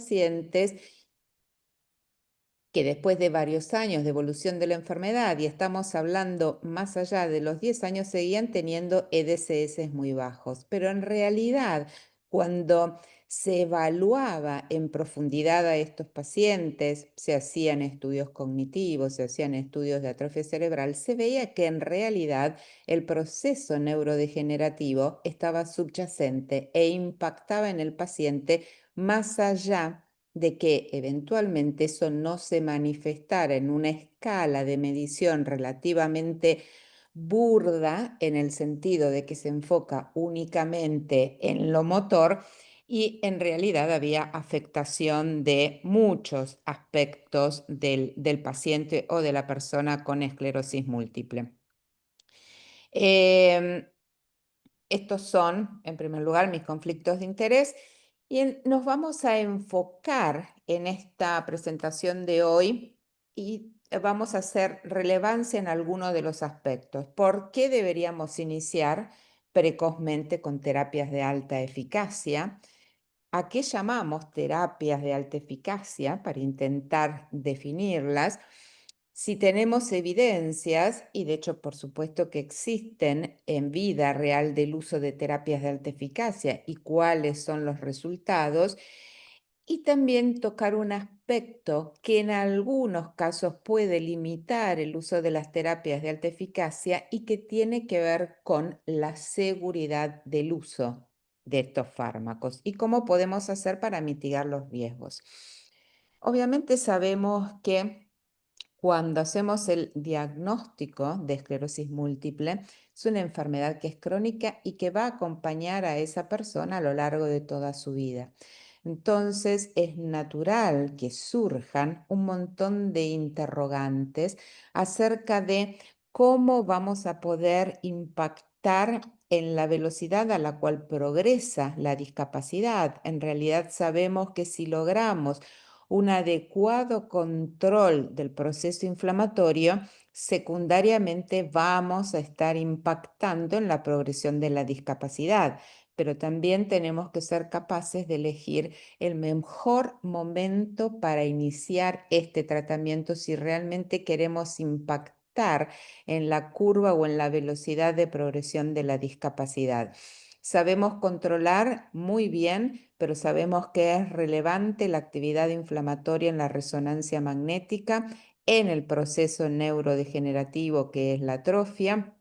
pacientes que después de varios años de evolución de la enfermedad, y estamos hablando más allá de los 10 años, seguían teniendo EDSS muy bajos. Pero en realidad, cuando se evaluaba en profundidad a estos pacientes, se hacían estudios cognitivos, se hacían estudios de atrofia cerebral, se veía que en realidad el proceso neurodegenerativo estaba subyacente e impactaba en el paciente más allá de que eventualmente eso no se manifestara en una escala de medición relativamente burda, en el sentido de que se enfoca únicamente en lo motor, y en realidad había afectación de muchos aspectos del paciente o de la persona con esclerosis múltiple. Em, Estos son, en primer lugar, mis conflictos de interés, y nos vamos a enfocar en esta presentación de hoy y vamos a hacer relevancia en algunos de los aspectos. ¿Por qué deberíamos iniciar precozmente con terapias de alta eficacia? ¿A qué llamamos terapias de alta eficacia para intentar definirlas? Si tenemos evidencias, y de hecho por supuesto que existen en vida real del uso de terapias de alta eficacia y cuáles son los resultados, y también tocar un aspecto que en algunos casos puede limitar el uso de las terapias de alta eficacia y que tiene que ver con la seguridad del uso de estos fármacos y cómo podemos hacer para mitigar los riesgos. Obviamente sabemos que cuando hacemos el diagnóstico de esclerosis múltiple, es una enfermedad que es crónica y que va a acompañar a esa persona a lo largo de toda su vida. Entonces, es natural que surjan un montón de interrogantes acerca de cómo vamos a poder impactar en la velocidad a la cual progresa la discapacidad. En realidad sabemos que si logramos un adecuado control del proceso inflamatorio, secundariamente vamos a estar impactando en la progresión de la discapacidad, pero también tenemos que ser capaces de elegir el mejor momento para iniciar este tratamiento si realmente queremos impactar en la curva o en la velocidad de progresión de la discapacidad. Sabemos controlar muy bien, pero sabemos que es relevante la actividad inflamatoria en la resonancia magnética, en el proceso neurodegenerativo que es la atrofia.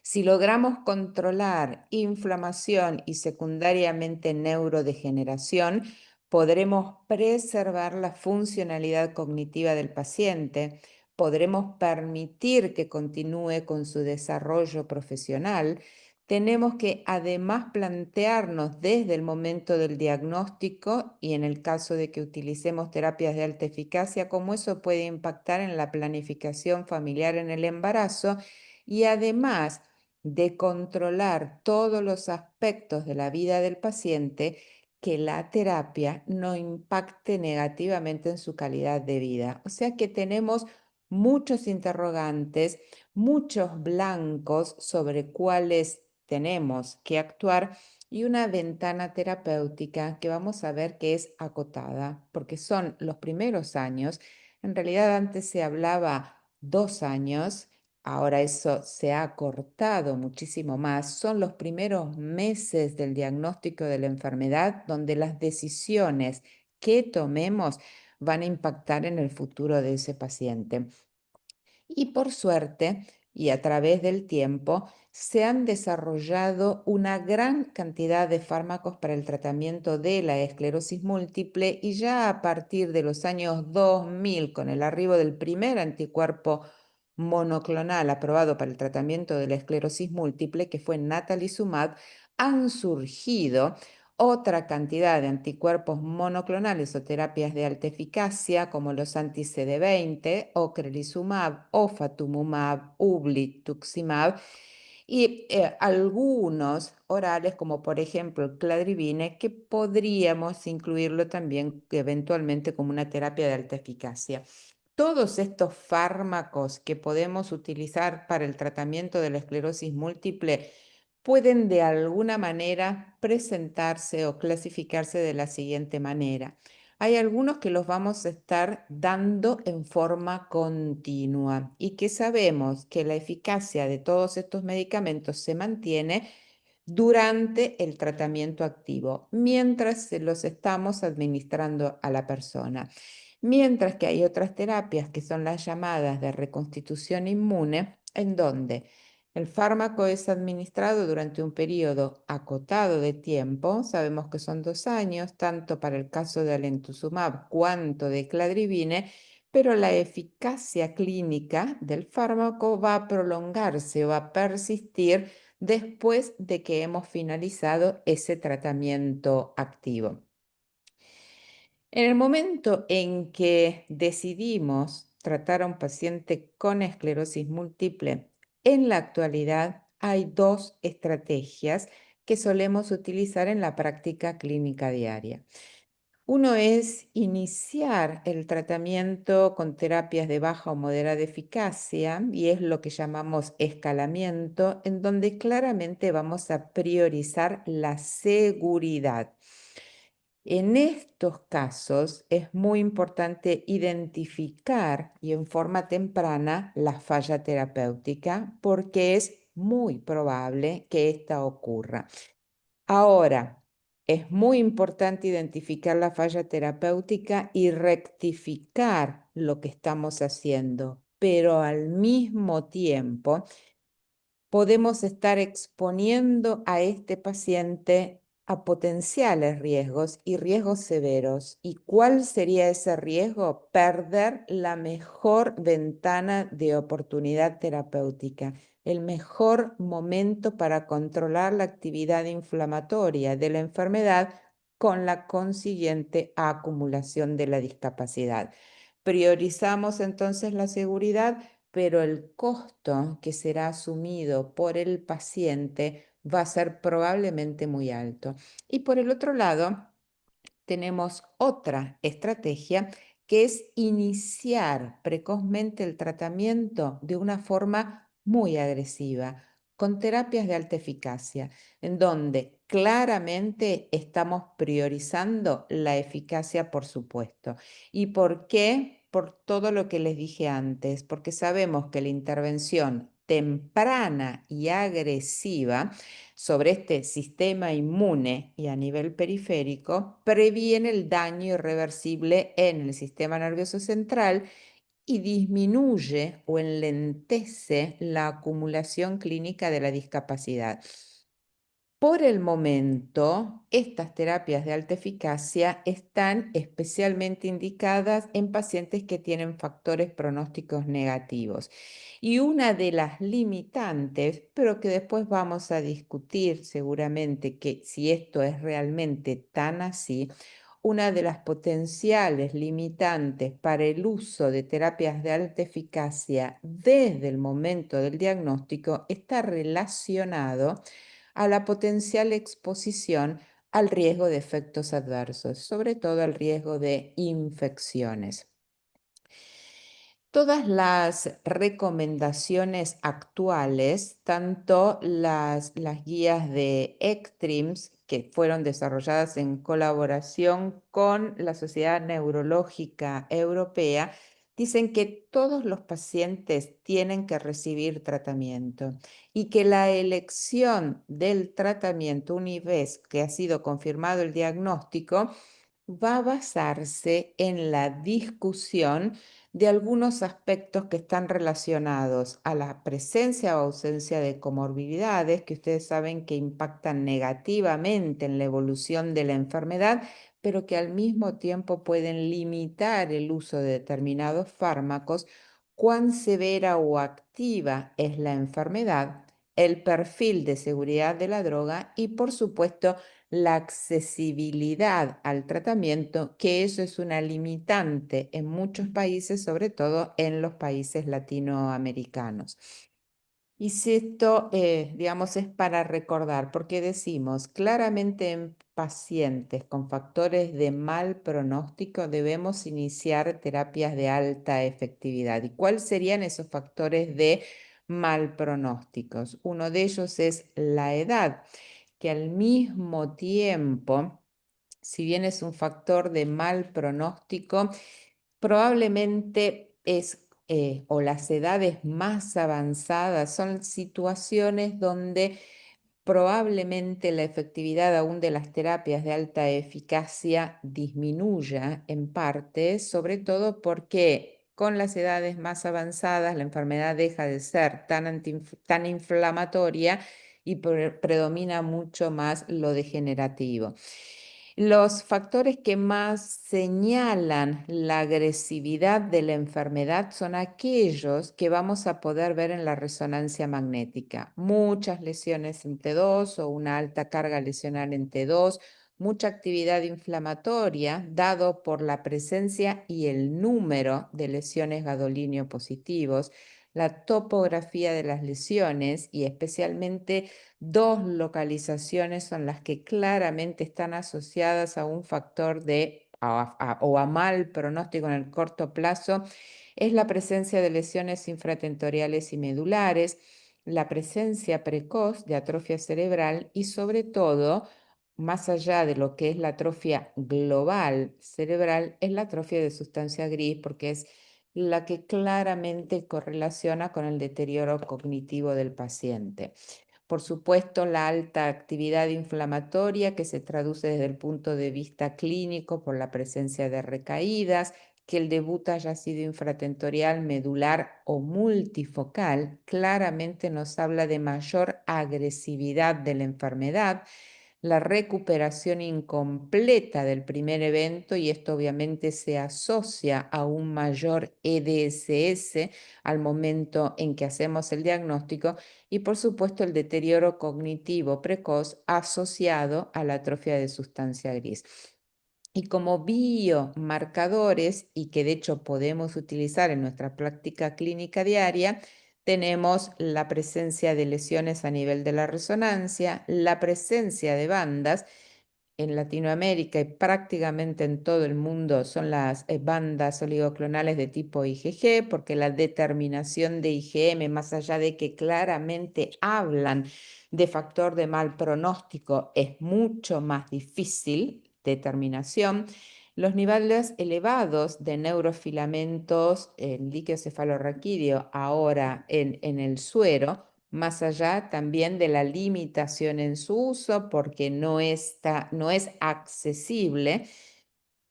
Si logramos controlar inflamación y secundariamente neurodegeneración, podremos preservar la funcionalidad cognitiva del paciente, podremos permitir que continúe con su desarrollo profesional. Tenemos que además plantearnos desde el momento del diagnóstico y en el caso de que utilicemos terapias de alta eficacia, cómo eso puede impactar en la planificación familiar en el embarazo, y además de controlar todos los aspectos de la vida del paciente, que la terapia no impacte negativamente en su calidad de vida. O sea que tenemos muchos interrogantes, muchos blancos sobre cuáles tenemos que actuar y una ventana terapéutica que vamos a ver que es acotada, porque son los primeros años. En realidad antes se hablaba 2 años. Ahora eso se ha acortado muchísimo más. Son los primeros meses del diagnóstico de la enfermedad donde las decisiones que tomemos van a impactar en el futuro de ese paciente. Y por suerte, y a través del tiempo, se han desarrollado una gran cantidad de fármacos para el tratamiento de la esclerosis múltiple, y ya a partir de los años 2000, con el arribo del primer anticuerpo monoclonal aprobado para el tratamiento de la esclerosis múltiple, que fue natalizumab, han surgido otra cantidad de anticuerpos monoclonales o terapias de alta eficacia como los anti-CD20, ocrelizumab, ofatumumab, ublituximab, y algunos orales como por ejemplo el cladribine, que podríamos incluirlo también eventualmente como una terapia de alta eficacia. Todos estos fármacos que podemos utilizar para el tratamiento de la esclerosis múltiple pueden de alguna manera presentarse o clasificarse de la siguiente manera. hay algunos que los vamos a estar dando en forma continua y que sabemos que la eficacia de todos estos medicamentos se mantiene durante el tratamiento activo, mientras se los estamos administrando a la persona. Mientras que hay otras terapias que son las llamadas de reconstitución inmune, en donde el fármaco es administrado durante un periodo acotado de tiempo, sabemos que son 2 años, tanto para el caso de alemtuzumab cuanto de cladribine, pero la eficacia clínica del fármaco va a prolongarse, va a persistir después de que hemos finalizado ese tratamiento activo. En el momento en que decidimos tratar a un paciente con esclerosis múltiple, en la actualidad hay dos estrategias que solemos utilizar en la práctica clínica diaria. Uno es iniciar el tratamiento con terapias de baja o moderada eficacia y es lo que llamamos escalamiento, en donde claramente vamos a priorizar la seguridad. En estos casos es muy importante identificar y en forma temprana la falla terapéutica porque es muy probable que esta ocurra. Ahora, es muy importante identificar la falla terapéutica y rectificar lo que estamos haciendo, pero al mismo tiempo podemos estar exponiendo a este paciente a potenciales riesgos y riesgos severos. ¿Y cuál sería ese riesgo? Perder la mejor ventana de oportunidad terapéutica, el mejor momento para controlar la actividad inflamatoria de la enfermedad con la consiguiente acumulación de la discapacidad. Priorizamos entonces la seguridad, pero el costo que será asumido por el paciente va a ser probablemente muy alto. Y por el otro lado, tenemos otra estrategia que es iniciar precozmente el tratamiento de una forma muy agresiva, con terapias de alta eficacia, en donde claramente estamos priorizando la eficacia, por supuesto. ¿Y por qué? Por todo lo que les dije antes, porque sabemos que la intervención temprana y agresiva sobre este sistema inmune y a nivel periférico previene el daño irreversible en el sistema nervioso central y disminuye o enlentece la acumulación clínica de la discapacidad. Por el momento, estas terapias de alta eficacia están especialmente indicadas en pacientes que tienen factores pronósticos negativos. Y una de las limitantes, pero que después vamos a discutir seguramente que si esto es realmente tan así, una de las potenciales limitantes para el uso de terapias de alta eficacia desde el momento del diagnóstico está relacionado a la potencial exposición al riesgo de efectos adversos, sobre todo al riesgo de infecciones. Todas las recomendaciones actuales, tanto las guías de ECTRIMS, que fueron desarrolladas en colaboración con la Sociedad Neurológica Europea, dicen que todos los pacientes tienen que recibir tratamiento y que la elección del tratamiento, una vez que ha sido confirmado el diagnóstico, va a basarse en la discusión de algunos aspectos que están relacionados a la presencia o ausencia de comorbilidades, que ustedes saben que impactan negativamente en la evolución de la enfermedad, pero que al mismo tiempo pueden limitar el uso de determinados fármacos, cuán severa o activa es la enfermedad, el perfil de seguridad de la droga y, por supuesto, la accesibilidad al tratamiento, que eso es una limitante en muchos países, sobre todo en los países latinoamericanos. Y si esto, digamos, es para recordar, porque decimos claramente en pacientes con factores de mal pronóstico debemos iniciar terapias de alta efectividad. ¿Y cuáles serían esos factores de mal pronósticos? Uno de ellos es la edad, que al mismo tiempo si bien es un factor de mal pronóstico, probablemente o las edades más avanzadas son situaciones donde probablemente la efectividad aún de las terapias de alta eficacia disminuya en parte, sobre todo porque con las edades más avanzadas la enfermedad deja de ser tan inflamatoria y predomina mucho más lo degenerativo. Los factores que más señalan la agresividad de la enfermedad son aquellos que vamos a poder ver en la resonancia magnética. Muchas lesiones en T2 o una alta carga lesional en T2, mucha actividad inflamatoria, dado por la presencia y el número de lesiones gadolinio positivos, la topografía de las lesiones y especialmente dos localizaciones son las que claramente están asociadas a un factor o a mal pronóstico en el corto plazo, es la presencia de lesiones infratentoriales y medulares, la presencia precoz de atrofia cerebral y sobre todo, más allá de lo que es la atrofia global cerebral, es la atrofia de sustancia gris porque es la que claramente correlaciona con el deterioro cognitivo del paciente. Por supuesto, la alta actividad inflamatoria que se traduce desde el punto de vista clínico por la presencia de recaídas, que el debut haya sido infratentorial, medular o multifocal, claramente nos habla de mayor agresividad de la enfermedad, la recuperación incompleta del primer evento y esto obviamente se asocia a un mayor EDSS al momento en que hacemos el diagnóstico y por supuesto el deterioro cognitivo precoz asociado a la atrofia de sustancia gris. Y como biomarcadores, y que de hecho podemos utilizar en nuestra práctica clínica diaria, tenemos la presencia de lesiones a nivel de la resonancia, la presencia de bandas. En Latinoamérica y prácticamente en todo el mundo son las bandas oligoclonales de tipo IgG, porque la determinación de IgM, más allá de que claramente hablan de factor de mal pronóstico, es mucho más difícil determinación. Los niveles elevados de neurofilamentos en líquido cefalorraquídeo, ahora en el suero, más allá también de la limitación en su uso, porque no es accesible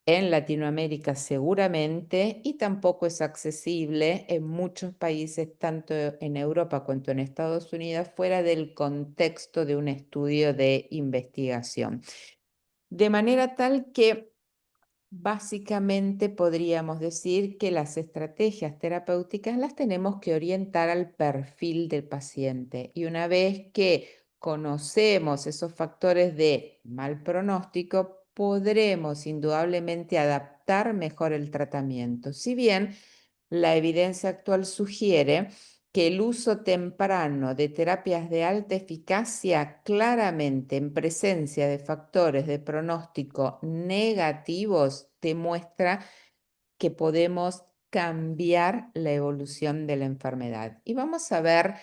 en Latinoamérica seguramente y tampoco es accesible en muchos países, tanto en Europa cuanto en Estados Unidos, fuera del contexto de un estudio de investigación. De manera tal que básicamente podríamos decir que las estrategias terapéuticas las tenemos que orientar al perfil del paciente y una vez que conocemos esos factores de mal pronóstico, podremos indudablemente adaptar mejor el tratamiento. Si bien la evidencia actual sugiere que el uso temprano de terapias de alta eficacia claramente en presencia de factores de pronóstico negativos demuestra que podemos cambiar la evolución de la enfermedad. Y vamos a ver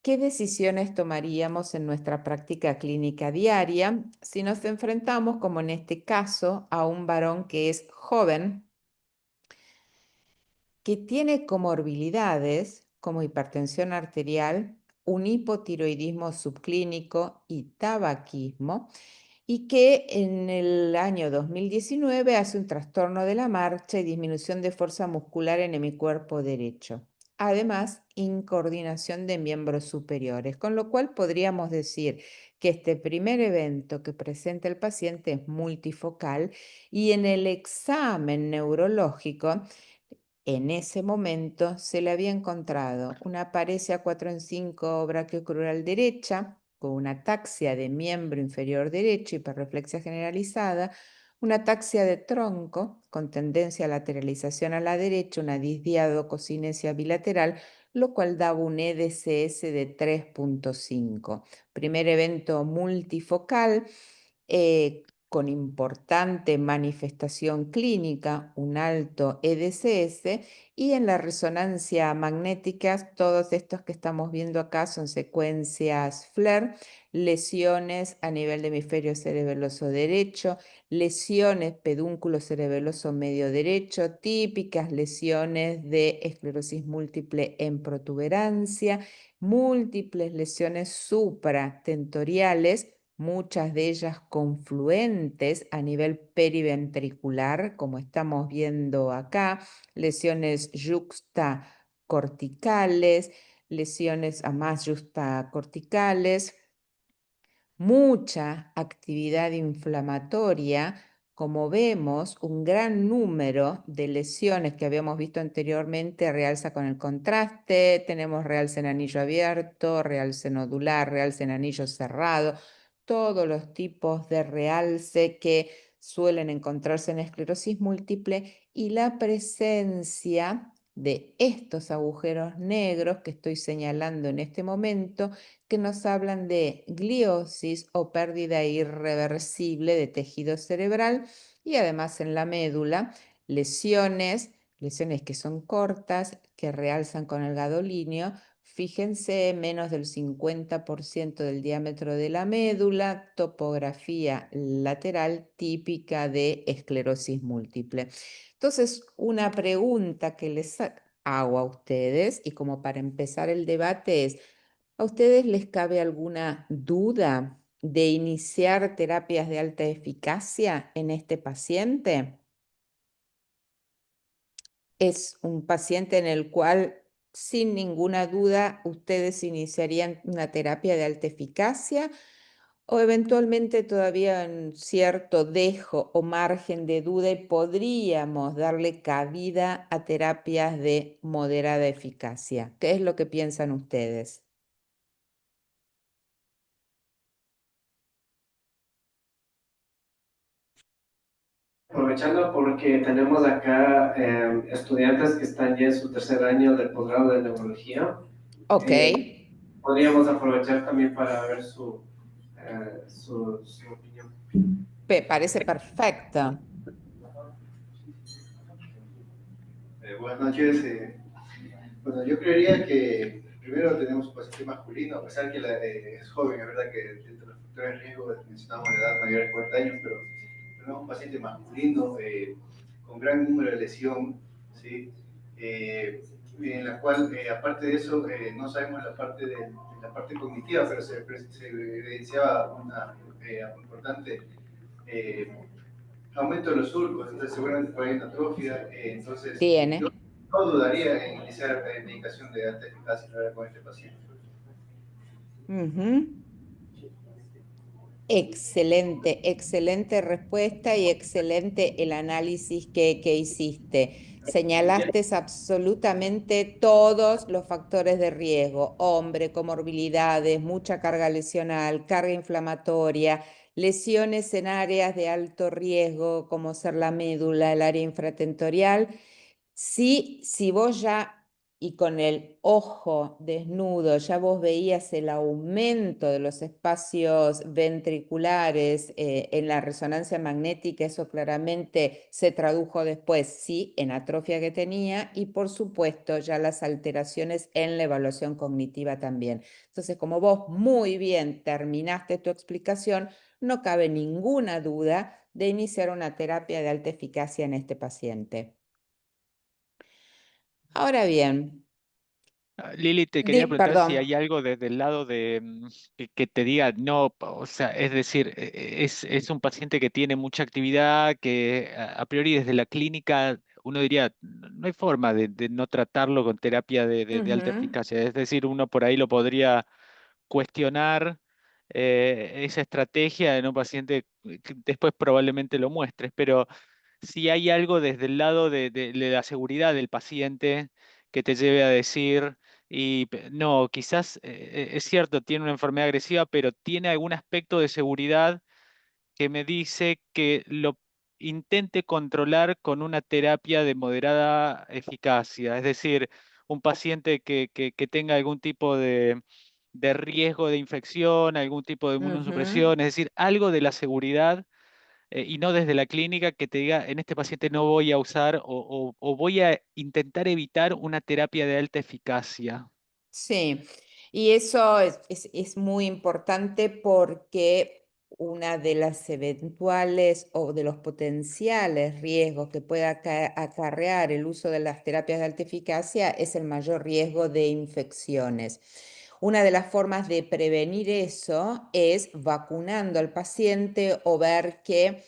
qué decisiones tomaríamos en nuestra práctica clínica diaria si nos enfrentamos, como en este caso, a un varón que es joven, que tiene comorbilidades como hipertensión arterial, un hipotiroidismo subclínico y tabaquismo, y que en el año 2019 hace un trastorno de la marcha y disminución de fuerza muscular en mi cuerpo derecho. Además, incoordinación de miembros superiores, con lo cual podríamos decir que este primer evento que presenta el paciente es multifocal y en el examen neurológico en ese momento se le había encontrado una paresia 4 en 5 brachiocrural derecha, con una ataxia de miembro inferior derecho, hiperreflexia generalizada, una ataxia de tronco con tendencia a lateralización a la derecha, una disdiadococinesia bilateral, lo cual daba un EDCS de 3.5. Primer evento multifocal, con importante manifestación clínica, un alto EDCS, y en la resonancia magnética, todos estos que estamos viendo acá son secuencias FLAIR, lesiones a nivel de hemisferio cerebeloso derecho, lesiones pedúnculo cerebeloso medio derecho, típicas lesiones de esclerosis múltiple en protuberancia, múltiples lesiones supratentoriales, muchas de ellas confluentes a nivel periventricular, como estamos viendo acá, lesiones yuxtacorticales, lesiones a más yuxtacorticales, mucha actividad inflamatoria. Como vemos, un gran número de lesiones que habíamos visto anteriormente realza con el contraste. Tenemos realce en anillo abierto, realce nodular, realce en anillo cerrado, todos los tipos de realce que suelen encontrarse en esclerosis múltiple, y la presencia de estos agujeros negros que estoy señalando en este momento, que nos hablan de gliosis o pérdida irreversible de tejido cerebral, y además en la médula lesiones que son cortas, que realzan con el gadolíneo. Fíjense, menos del 50% del diámetro de la médula, topografía lateral típica de esclerosis múltiple. Entonces, una pregunta que les hago a ustedes, y como para empezar el debate, es: ¿a ustedes les cabe alguna duda de iniciar terapias de alta eficacia en este paciente? Es un paciente en el cual, sin ninguna duda, ustedes iniciarían una terapia de alta eficacia, o eventualmente todavía en cierto dejo o margen de duda y podríamos darle cabida a terapias de moderada eficacia. ¿Qué es lo que piensan ustedes? Aprovechando porque tenemos acá estudiantes que están ya en su tercer año del posgrado de neurología, Ok, eh, podríamos aprovechar también para ver su opinión. parece perfecto. Buenas noches. Bueno, yo creería que primero tenemos un paciente masculino, a pesar que es joven, es verdad que dentro de los factores de riesgo mencionamos la edad mayor de 40 años, pero tenemos un paciente masculino con gran número de lesión, ¿sí? En la cual, aparte de eso, no sabemos la parte cognitiva, pero se evidenciaba una importante eh, aumento de los surcos, entonces seguramente por ahí una atrofia, entonces yo Tiene. no dudaría en iniciar medicación de alta eficacia con este paciente. Ujú. Excelente, excelente respuesta y excelente el análisis que hiciste. Señalaste absolutamente todos los factores de riesgo: hombre, comorbilidades, mucha carga lesional, carga inflamatoria, lesiones en áreas de alto riesgo como ser la médula, el área infratentorial. Sí, si vos ya, y con el ojo desnudo, ya vos veías el aumento de los espacios ventriculares en la resonancia magnética, eso claramente se tradujo después, sí, en atrofia que tenía, y por supuesto ya las alteraciones en la evaluación cognitiva también. Entonces, como vos muy bien terminaste tu explicación, no cabe ninguna duda de iniciar una terapia de alta eficacia en este paciente. Ahora bien, Lili, te quería preguntar perdón. si hay algo desde el lado de que te diga no, o sea, es decir, es un paciente que tiene mucha actividad, que a priori desde la clínica uno diría, no hay forma de no tratarlo con terapia de alta Ujú, eficacia. Es decir, uno por ahí lo podría cuestionar esa estrategia en un paciente que después probablemente lo muestres, pero si hay algo desde el lado de la seguridad del paciente que te lleve a decir, no, quizás es cierto, tiene una enfermedad agresiva, pero tiene algún aspecto de seguridad que me dice que lo intente controlar con una terapia de moderada eficacia. Es decir, un paciente que tenga algún tipo de riesgo de infección, algún tipo de ujú. inmunosupresión, es decir, algo de la seguridad y no desde la clínica que te diga, en este paciente no voy a usar o voy a intentar evitar una terapia de alta eficacia. Sí, y eso es muy importante porque una de las eventuales o de los potenciales riesgos que puede acarrear el uso de las terapias de alta eficacia es el mayor riesgo de infecciones. Una de las formas de prevenir eso es vacunando al paciente o ver que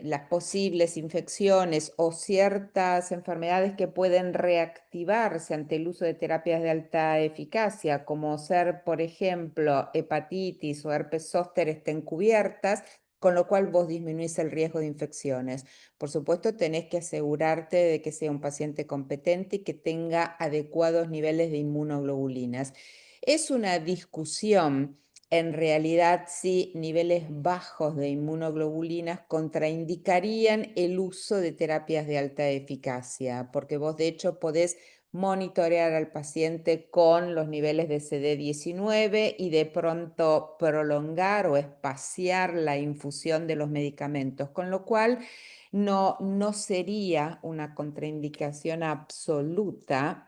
las posibles infecciones o ciertas enfermedades que pueden reactivarse ante el uso de terapias de alta eficacia, como ser, por ejemplo, hepatitis o herpes zóster, estén cubiertas, con lo cual vos disminuís el riesgo de infecciones. Por supuesto, tenés que asegurarte de que sea un paciente competente y que tenga adecuados niveles de inmunoglobulinas. Es una discusión en realidad si niveles bajos de inmunoglobulinas contraindicarían el uso de terapias de alta eficacia, porque vos de hecho podés monitorear al paciente con los niveles de CD19 y de pronto prolongar o espaciar la infusión de los medicamentos, con lo cual no sería una contraindicación absoluta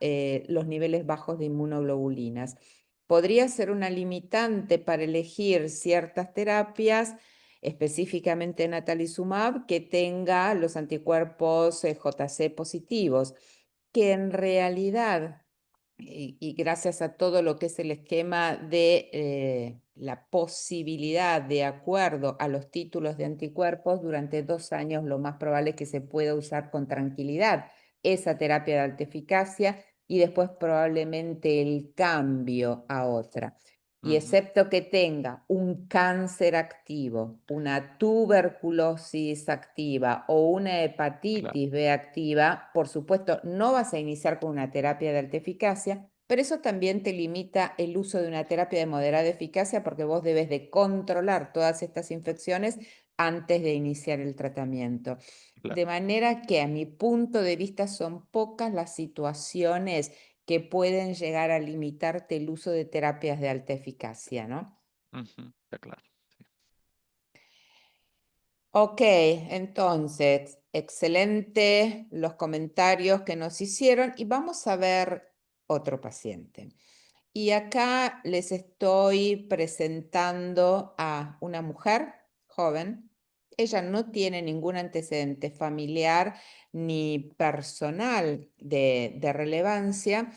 los niveles bajos de inmunoglobulinas. Podría ser una limitante para elegir ciertas terapias, específicamente natalizumab, que tenga los anticuerpos JC positivos, que en realidad, y gracias a todo lo que es el esquema de la posibilidad de acuerdo a los títulos de anticuerpos, durante 2 años lo más probable es que se pueda usar con tranquilidad esa terapia de alta eficacia y después probablemente el cambio a otra. Y Ujú, excepto que tenga un cáncer activo, una tuberculosis activa o una claro. hepatitis B activa, por supuesto, no vas a iniciar con una terapia de alta eficacia, pero eso también te limita el uso de una terapia de moderada eficacia porque vos debes de controlar todas estas infecciones antes de iniciar el tratamiento. Claro. De manera que a mi punto de vista son pocas las situaciones que pueden llegar a limitarte el uso de terapias de alta eficacia, ¿no? Ujú, está claro. Sí. Ok, entonces, excelente los comentarios que nos hicieron y vamos a ver otro paciente. Y acá les estoy presentando a una mujer joven. Ella no tiene ningún antecedente familiar ni personal de relevancia.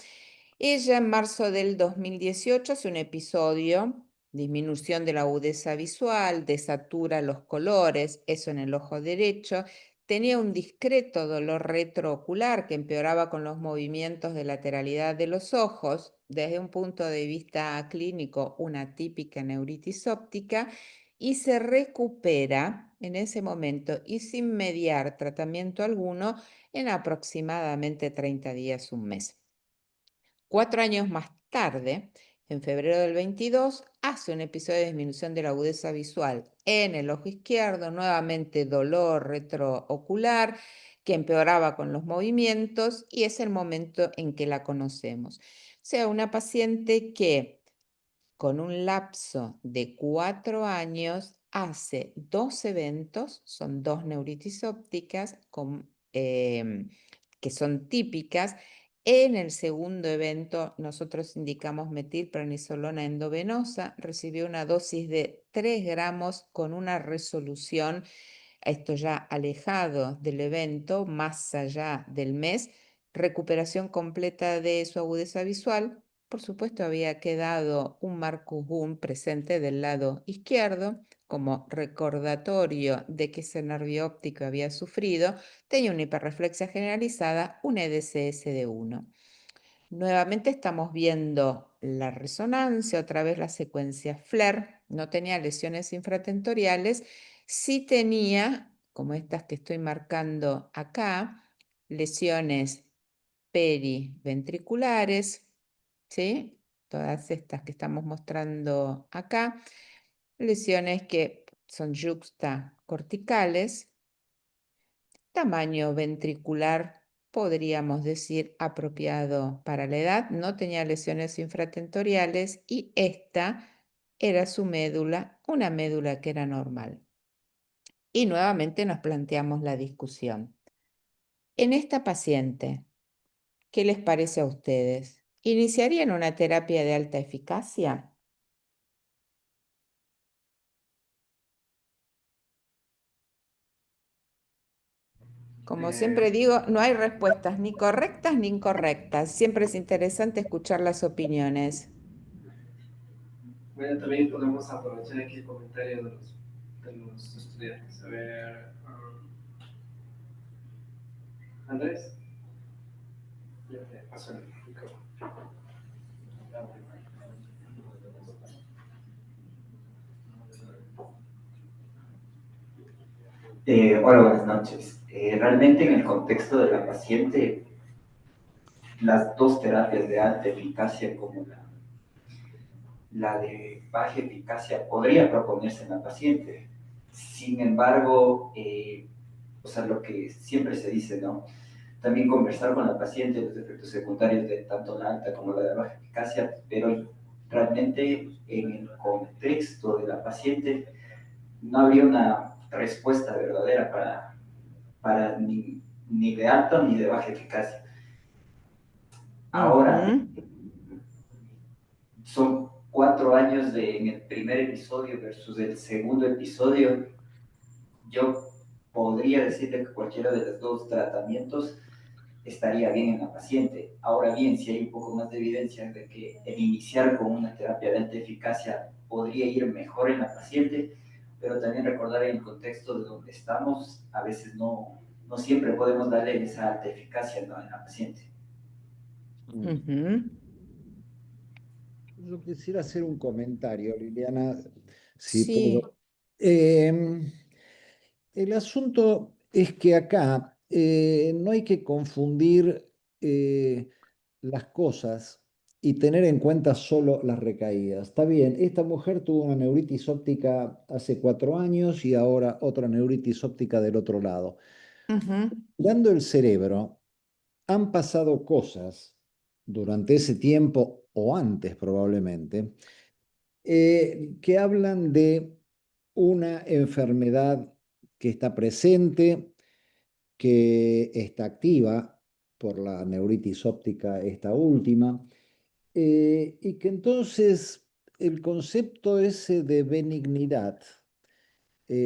Ella en marzo del 2018 hace un episodio, disminución de la agudeza visual, desatura los colores, eso en el ojo derecho. Tenía un discreto dolor retroocular que empeoraba con los movimientos de lateralidad de los ojos. Desde un punto de vista clínico, una típica neuritis óptica y se recupera en ese momento y sin mediar tratamiento alguno en aproximadamente 30 días, un mes. 4 años más tarde, en febrero del 22, hace un episodio de disminución de la agudeza visual en el ojo izquierdo, nuevamente dolor retroocular que empeoraba con los movimientos y es el momento en que la conocemos. O sea, una paciente que con un lapso de 4 años hace 2 eventos, son 2 neuritis ópticas que son típicas. En el segundo evento, nosotros indicamos metilprednisolona endovenosa, recibió una dosis de 3 gramos con una resolución, esto ya alejado del evento, más allá del mes, recuperación completa de su agudeza visual. Por supuesto, había quedado un Marcus Boom presente del lado izquierdo como recordatorio de que ese nervio óptico había sufrido. Tenía una hiperreflexia generalizada, un EDCS de 1. Nuevamente estamos viendo la resonancia, otra vez la secuencia FLAIR. No tenía lesiones infratentoriales, sí tenía, como estas que estoy marcando acá, lesiones periventriculares, ¿sí? Todas estas que estamos mostrando acá, lesiones que son yuxtacorticales, tamaño ventricular, podríamos decir, apropiado para la edad, no tenía lesiones infratentoriales y esta era su médula, una médula que era normal. Y nuevamente nos planteamos la discusión. En esta paciente, ¿qué les parece a ustedes? ¿Iniciarían una terapia de alta eficacia? Como siempre digo, no hay respuestas ni correctas ni incorrectas. Siempre es interesante escuchar las opiniones. Bueno, también podemos aprovechar aquí el comentario de los estudiantes. A ver, Andrés, ya te paso el micrófono. Hola, buenas noches. Realmente en el contexto de la paciente, las dos terapias de alta eficacia como la de baja eficacia podría proponerse en la paciente. Sin embargo, o sea, lo que siempre se dice, ¿no? También conversar con la paciente los efectos secundarios de tanto la alta como la de baja eficacia, pero realmente en el contexto de la paciente no habría una respuesta verdadera para ni de alta ni de baja eficacia. Ahora, son 4 años en el primer episodio versus el segundo episodio. Yo podría decirle que cualquiera de los dos tratamientos estaría bien en la paciente. Ahora bien, si hay un poco más de evidencia de que el iniciar con una terapia de alta eficacia podría ir mejor en la paciente, pero también recordar en el contexto de donde estamos, a veces no siempre podemos darle esa alta eficacia, ¿no?, en la paciente. Yo quisiera hacer un comentario, Liliana, si Sí. puedo. El asunto es que acá no hay que confundir las cosas y tener en cuenta solo las recaídas. Está bien, esta mujer tuvo una neuritis óptica hace 4 años y ahora otra neuritis óptica del otro lado. Dando el cerebro, han pasado cosas durante ese tiempo o antes probablemente, que hablan de una enfermedad que está presente, que está activa por la neuritis óptica, esta última, y que entonces el concepto ese de benignidad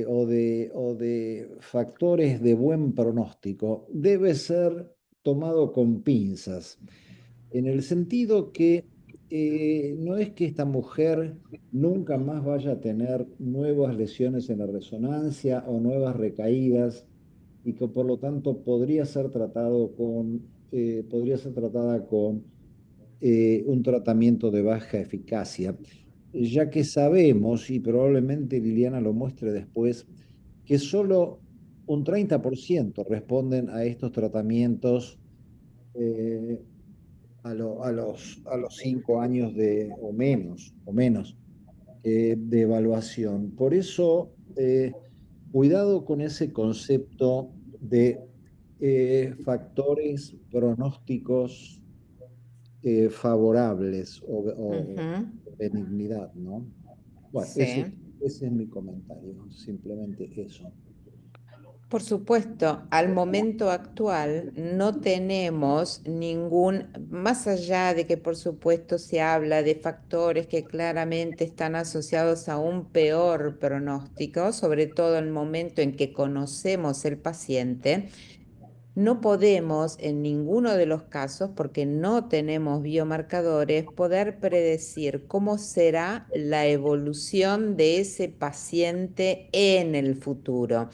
o de factores de buen pronóstico debe ser tomado con pinzas, en el sentido que no es que esta mujer nunca más vaya a tener nuevas lesiones en la resonancia o nuevas recaídas y que por lo tanto podría ser tratada con un tratamiento de baja eficacia, ya que sabemos, y probablemente Liliana lo muestre después, que solo un 30% responden a estos tratamientos eh, a los 5 años o menos de evaluación. Por eso, cuidado con ese concepto de factores pronósticos favorables o benignidad, ¿no? Bueno, ese Sí. es mi comentario, simplemente eso. Por supuesto, al momento actual no tenemos más allá de que por supuesto se habla de factores que claramente están asociados a un peor pronóstico, sobre todo en el momento en que conocemos el paciente, no podemos en ninguno de los casos, porque no tenemos biomarcadores, poder predecir cómo será la evolución de ese paciente en el futuro.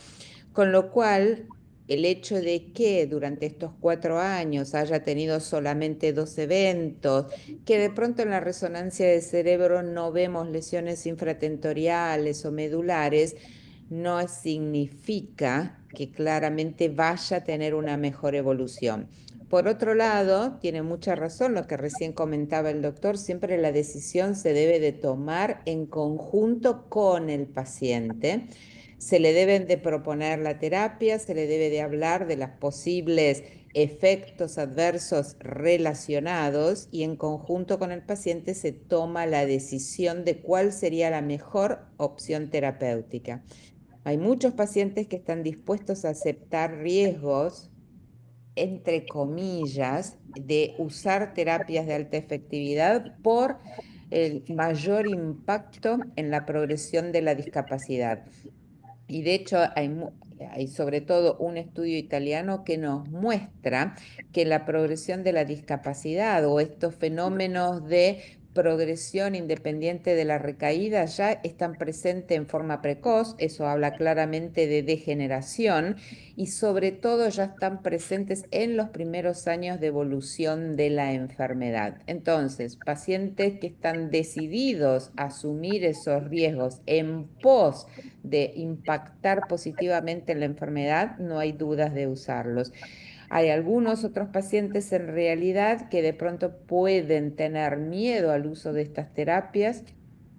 Con lo cual, el hecho de que durante estos 4 años haya tenido solamente 2 eventos, que de pronto en la resonancia de cerebro no vemos lesiones infratentoriales o medulares, no significa que claramente vaya a tener una mejor evolución. Por otro lado, tiene mucha razón lo que recién comentaba el doctor, siempre la decisión se debe de tomar en conjunto con el paciente. Se le deben de proponer la terapia, se le debe de hablar de los posibles efectos adversos relacionados y en conjunto con el paciente se toma la decisión de cuál sería la mejor opción terapéutica. Hay muchos pacientes que están dispuestos a aceptar riesgos, entre comillas, de usar terapias de alta efectividad por el mayor impacto en la progresión de la discapacidad. Y de hecho hay sobre todo un estudio italiano que nos muestra que la progresión de la discapacidad o estos fenómenos de progresión independiente de la recaída ya están presentes en forma precoz, eso habla claramente de degeneración, y sobre todo ya están presentes en los primeros años de evolución de la enfermedad. Entonces, pacientes que están decididos a asumir esos riesgos en pos de impactar positivamente en la enfermedad, no hay dudas de usarlos. Hay algunos otros pacientes en realidad que de pronto pueden tener miedo al uso de estas terapias,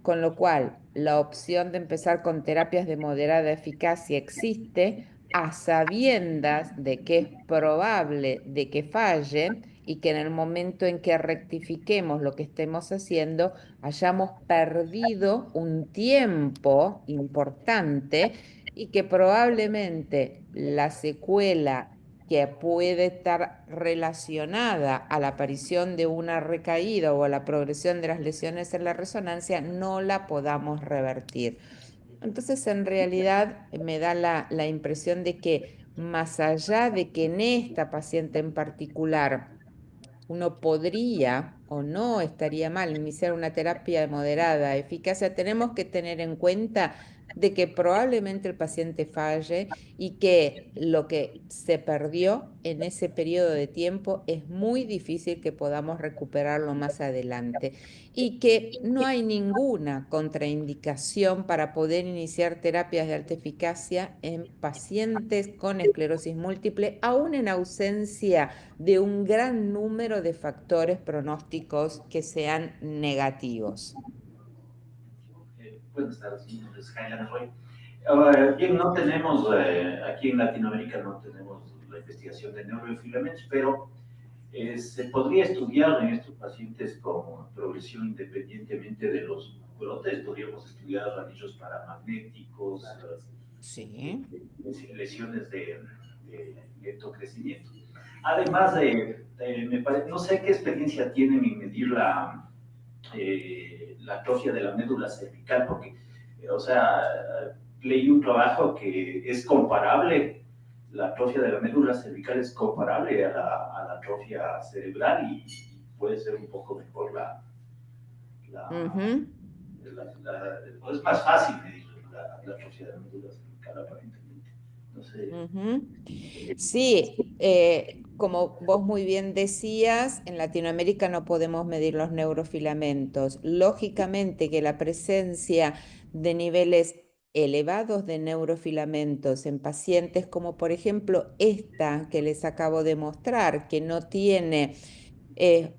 con lo cual la opción de empezar con terapias de moderada eficacia existe a sabiendas de que es probable de que falle y que en el momento en que rectifiquemos lo que estemos haciendo, hayamos perdido un tiempo importante y que probablemente la secuela que puede estar relacionada a la aparición de una recaída o a la progresión de las lesiones en la resonancia no la podamos revertir. Entonces, en realidad, me da la impresión de que más allá de que en esta paciente en particular uno podría o no estaría mal iniciar una terapia de moderada eficacia, tenemos que tener en cuenta de que probablemente el paciente falle y que lo que se perdió en ese periodo de tiempo es muy difícil que podamos recuperarlo más adelante y que no hay ninguna contraindicación para poder iniciar terapias de alta eficacia en pacientes con esclerosis múltiple, aún en ausencia de un gran número de factores pronósticos que sean negativos. Buenas tardes, mi nombre es Jaime Roy. Bien, no tenemos, aquí en Latinoamérica no tenemos la investigación de neurofilamentos, pero se podría estudiar en estos pacientes con progresión independientemente de los brotes, podríamos estudiar anillos paramagnéticos, Sí. lesiones de lento crecimiento. Además, no sé qué experiencia tienen en medir la atrofia de la médula cervical, porque, o sea, leí un trabajo que es comparable, la atrofia de la médula cervical es comparable a la atrofia cerebral y puede ser un poco mejor es más fácil medir la atrofia de la médula cervical aparentemente. No sé. Sí, como vos muy bien decías, en Latinoamérica no podemos medir los neurofilamentos. Lógicamente que la presencia de niveles elevados de neurofilamentos en pacientes como por ejemplo esta que les acabo de mostrar, que no tiene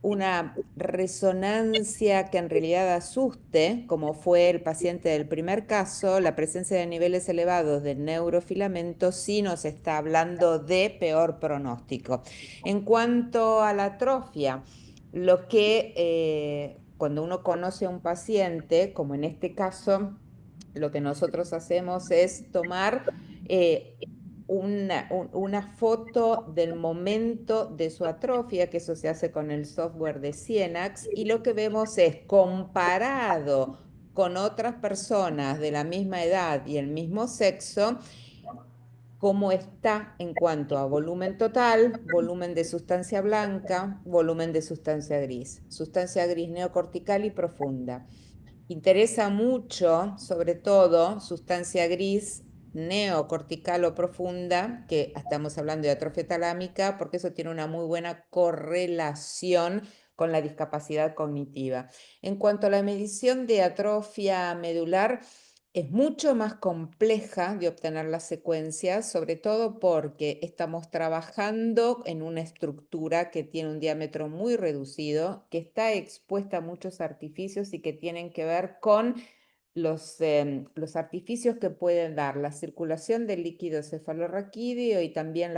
una resonancia que en realidad asuste, como fue el paciente del primer caso, la presencia de niveles elevados de neurofilamentos sí nos está hablando de peor pronóstico. En cuanto a la atrofia, lo que cuando uno conoce a un paciente, como en este caso, lo que nosotros hacemos es tomar una foto del momento de su atrofia, que eso se hace con el software de Cienax, y lo que vemos es comparado con otras personas de la misma edad y el mismo sexo, cómo está en cuanto a volumen total, volumen de sustancia blanca, volumen de sustancia gris neocortical y profunda. Interesa mucho, sobre todo, sustancia gris neocortical o profunda, que estamos hablando de atrofia talámica, porque eso tiene una muy buena correlación con la discapacidad cognitiva. En cuanto a la medición de atrofia medular, es mucho más compleja de obtener las secuencias, sobre todo porque estamos trabajando en una estructura que tiene un diámetro muy reducido, que está expuesta a muchos artificios y que tienen que ver con los artificios que pueden dar la circulación del líquido cefalorraquídeo y también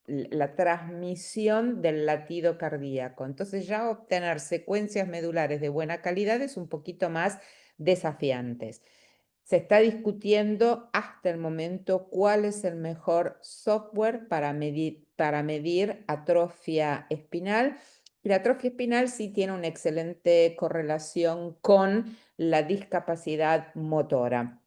la transmisión del latido cardíaco. Entonces ya obtener secuencias medulares de buena calidad es un poquito más desafiantes. Se está discutiendo hasta el momento cuál es el mejor software para medir atrofia espinal. Y la atrofia espinal sí tiene una excelente correlación con la discapacidad motora.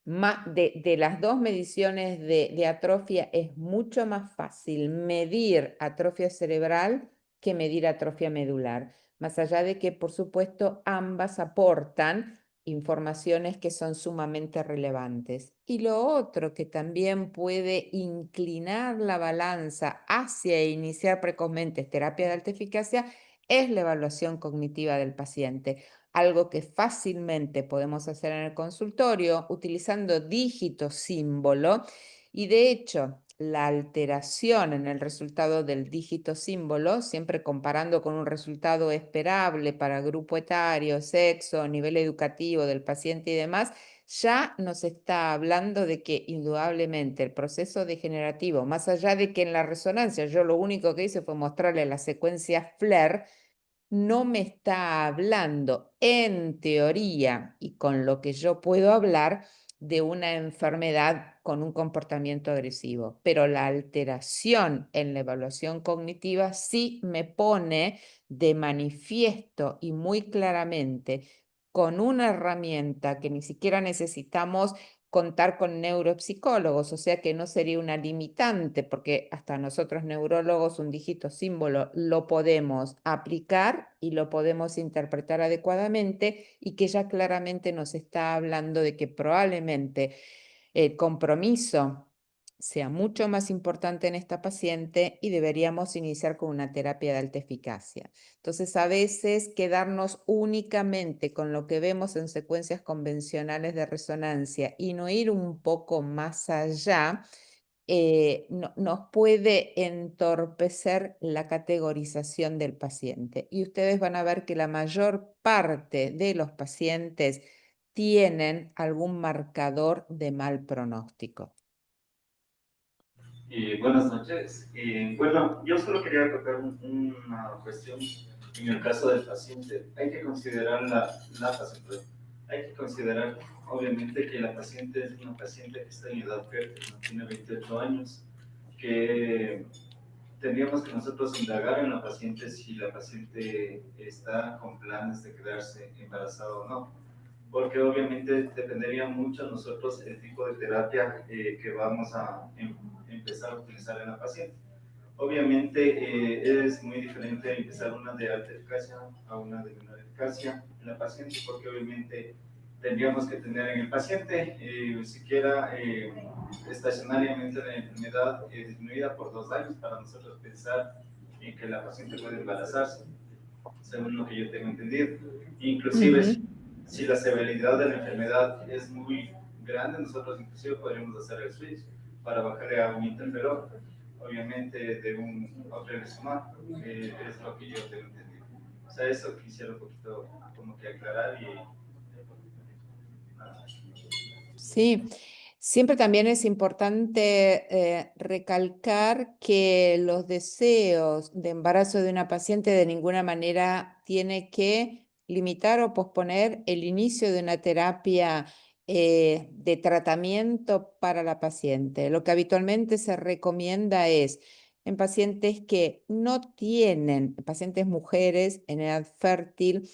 De las dos mediciones de atrofia es mucho más fácil medir atrofia cerebral que medir atrofia medular, más allá de que, por supuesto, ambas aportan informaciones que son sumamente relevantes. Y lo otro que también puede inclinar la balanza hacia iniciar precozmente terapia de alta eficacia es la evaluación cognitiva del paciente, algo que fácilmente podemos hacer en el consultorio utilizando dígito símbolo, y de hecho la alteración en el resultado del dígito símbolo, siempre comparando con un resultado esperable para grupo etario, sexo, nivel educativo del paciente y demás, ya nos está hablando de que indudablemente el proceso degenerativo, más allá de que en la resonancia yo lo único que hice fue mostrarle la secuencia FLAIR, no me está hablando en teoría y con lo que yo puedo hablar de una enfermedad con un comportamiento agresivo, pero la alteración en la evaluación cognitiva sí me pone de manifiesto y muy claramente con una herramienta que ni siquiera necesitamos contar con neuropsicólogos, o sea que no sería una limitante, porque hasta nosotros neurólogos un dígito símbolo lo podemos aplicar y lo podemos interpretar adecuadamente, y que ya claramente nos está hablando de que probablemente el compromiso sea mucho más importante en esta paciente y deberíamos iniciar con una terapia de alta eficacia. Entonces, a veces quedarnos únicamente con lo que vemos en secuencias convencionales de resonancia y no ir un poco más allá, nos puede entorpecer la categorización del paciente. Y ustedes van a ver que la mayor parte de los pacientes tienen algún marcador de mal pronóstico. Buenas noches. Bueno, yo solo quería acotar una cuestión. En el caso del paciente, hay que considerar paciente. Hay que considerar, obviamente, que la paciente es una paciente que está en edad fértil, ¿no? Tiene 28 años, que tendríamos que nosotros indagar en la paciente si la paciente está con planes de quedarse embarazada o no, porque obviamente dependería mucho nosotros el tipo de terapia que vamos a empezar a utilizar en la paciente. Obviamente es muy diferente empezar una de alta eficacia a una de menor eficacia en la paciente, porque obviamente tendríamos que tener en el paciente siquiera estacionariamente la enfermedad disminuida por 2 años para nosotros pensar en que la paciente puede embarazarse, según lo que yo tengo entendido. Inclusive, si la severidad de la enfermedad es muy grande, nosotros inclusive podríamos hacer el switch para bajarle a un interferón, obviamente de un autorizumab, es lo que yo tengo entendido. O sea, eso quisiera un poquito como que aclarar y... Sí, siempre también es importante recalcar que los deseos de embarazo de una paciente de ninguna manera tiene que limitar o posponer el inicio de una terapia de tratamiento para la paciente. Lo que habitualmente se recomienda es en pacientes que no tienen, pacientes mujeres en edad fértil,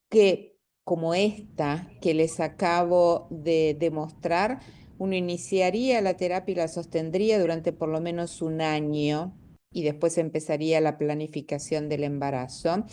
que como esta que les acabo de demostrar, uno iniciaría la terapia y la sostendría durante por lo menos un año y después empezaría la planificación del embarazo.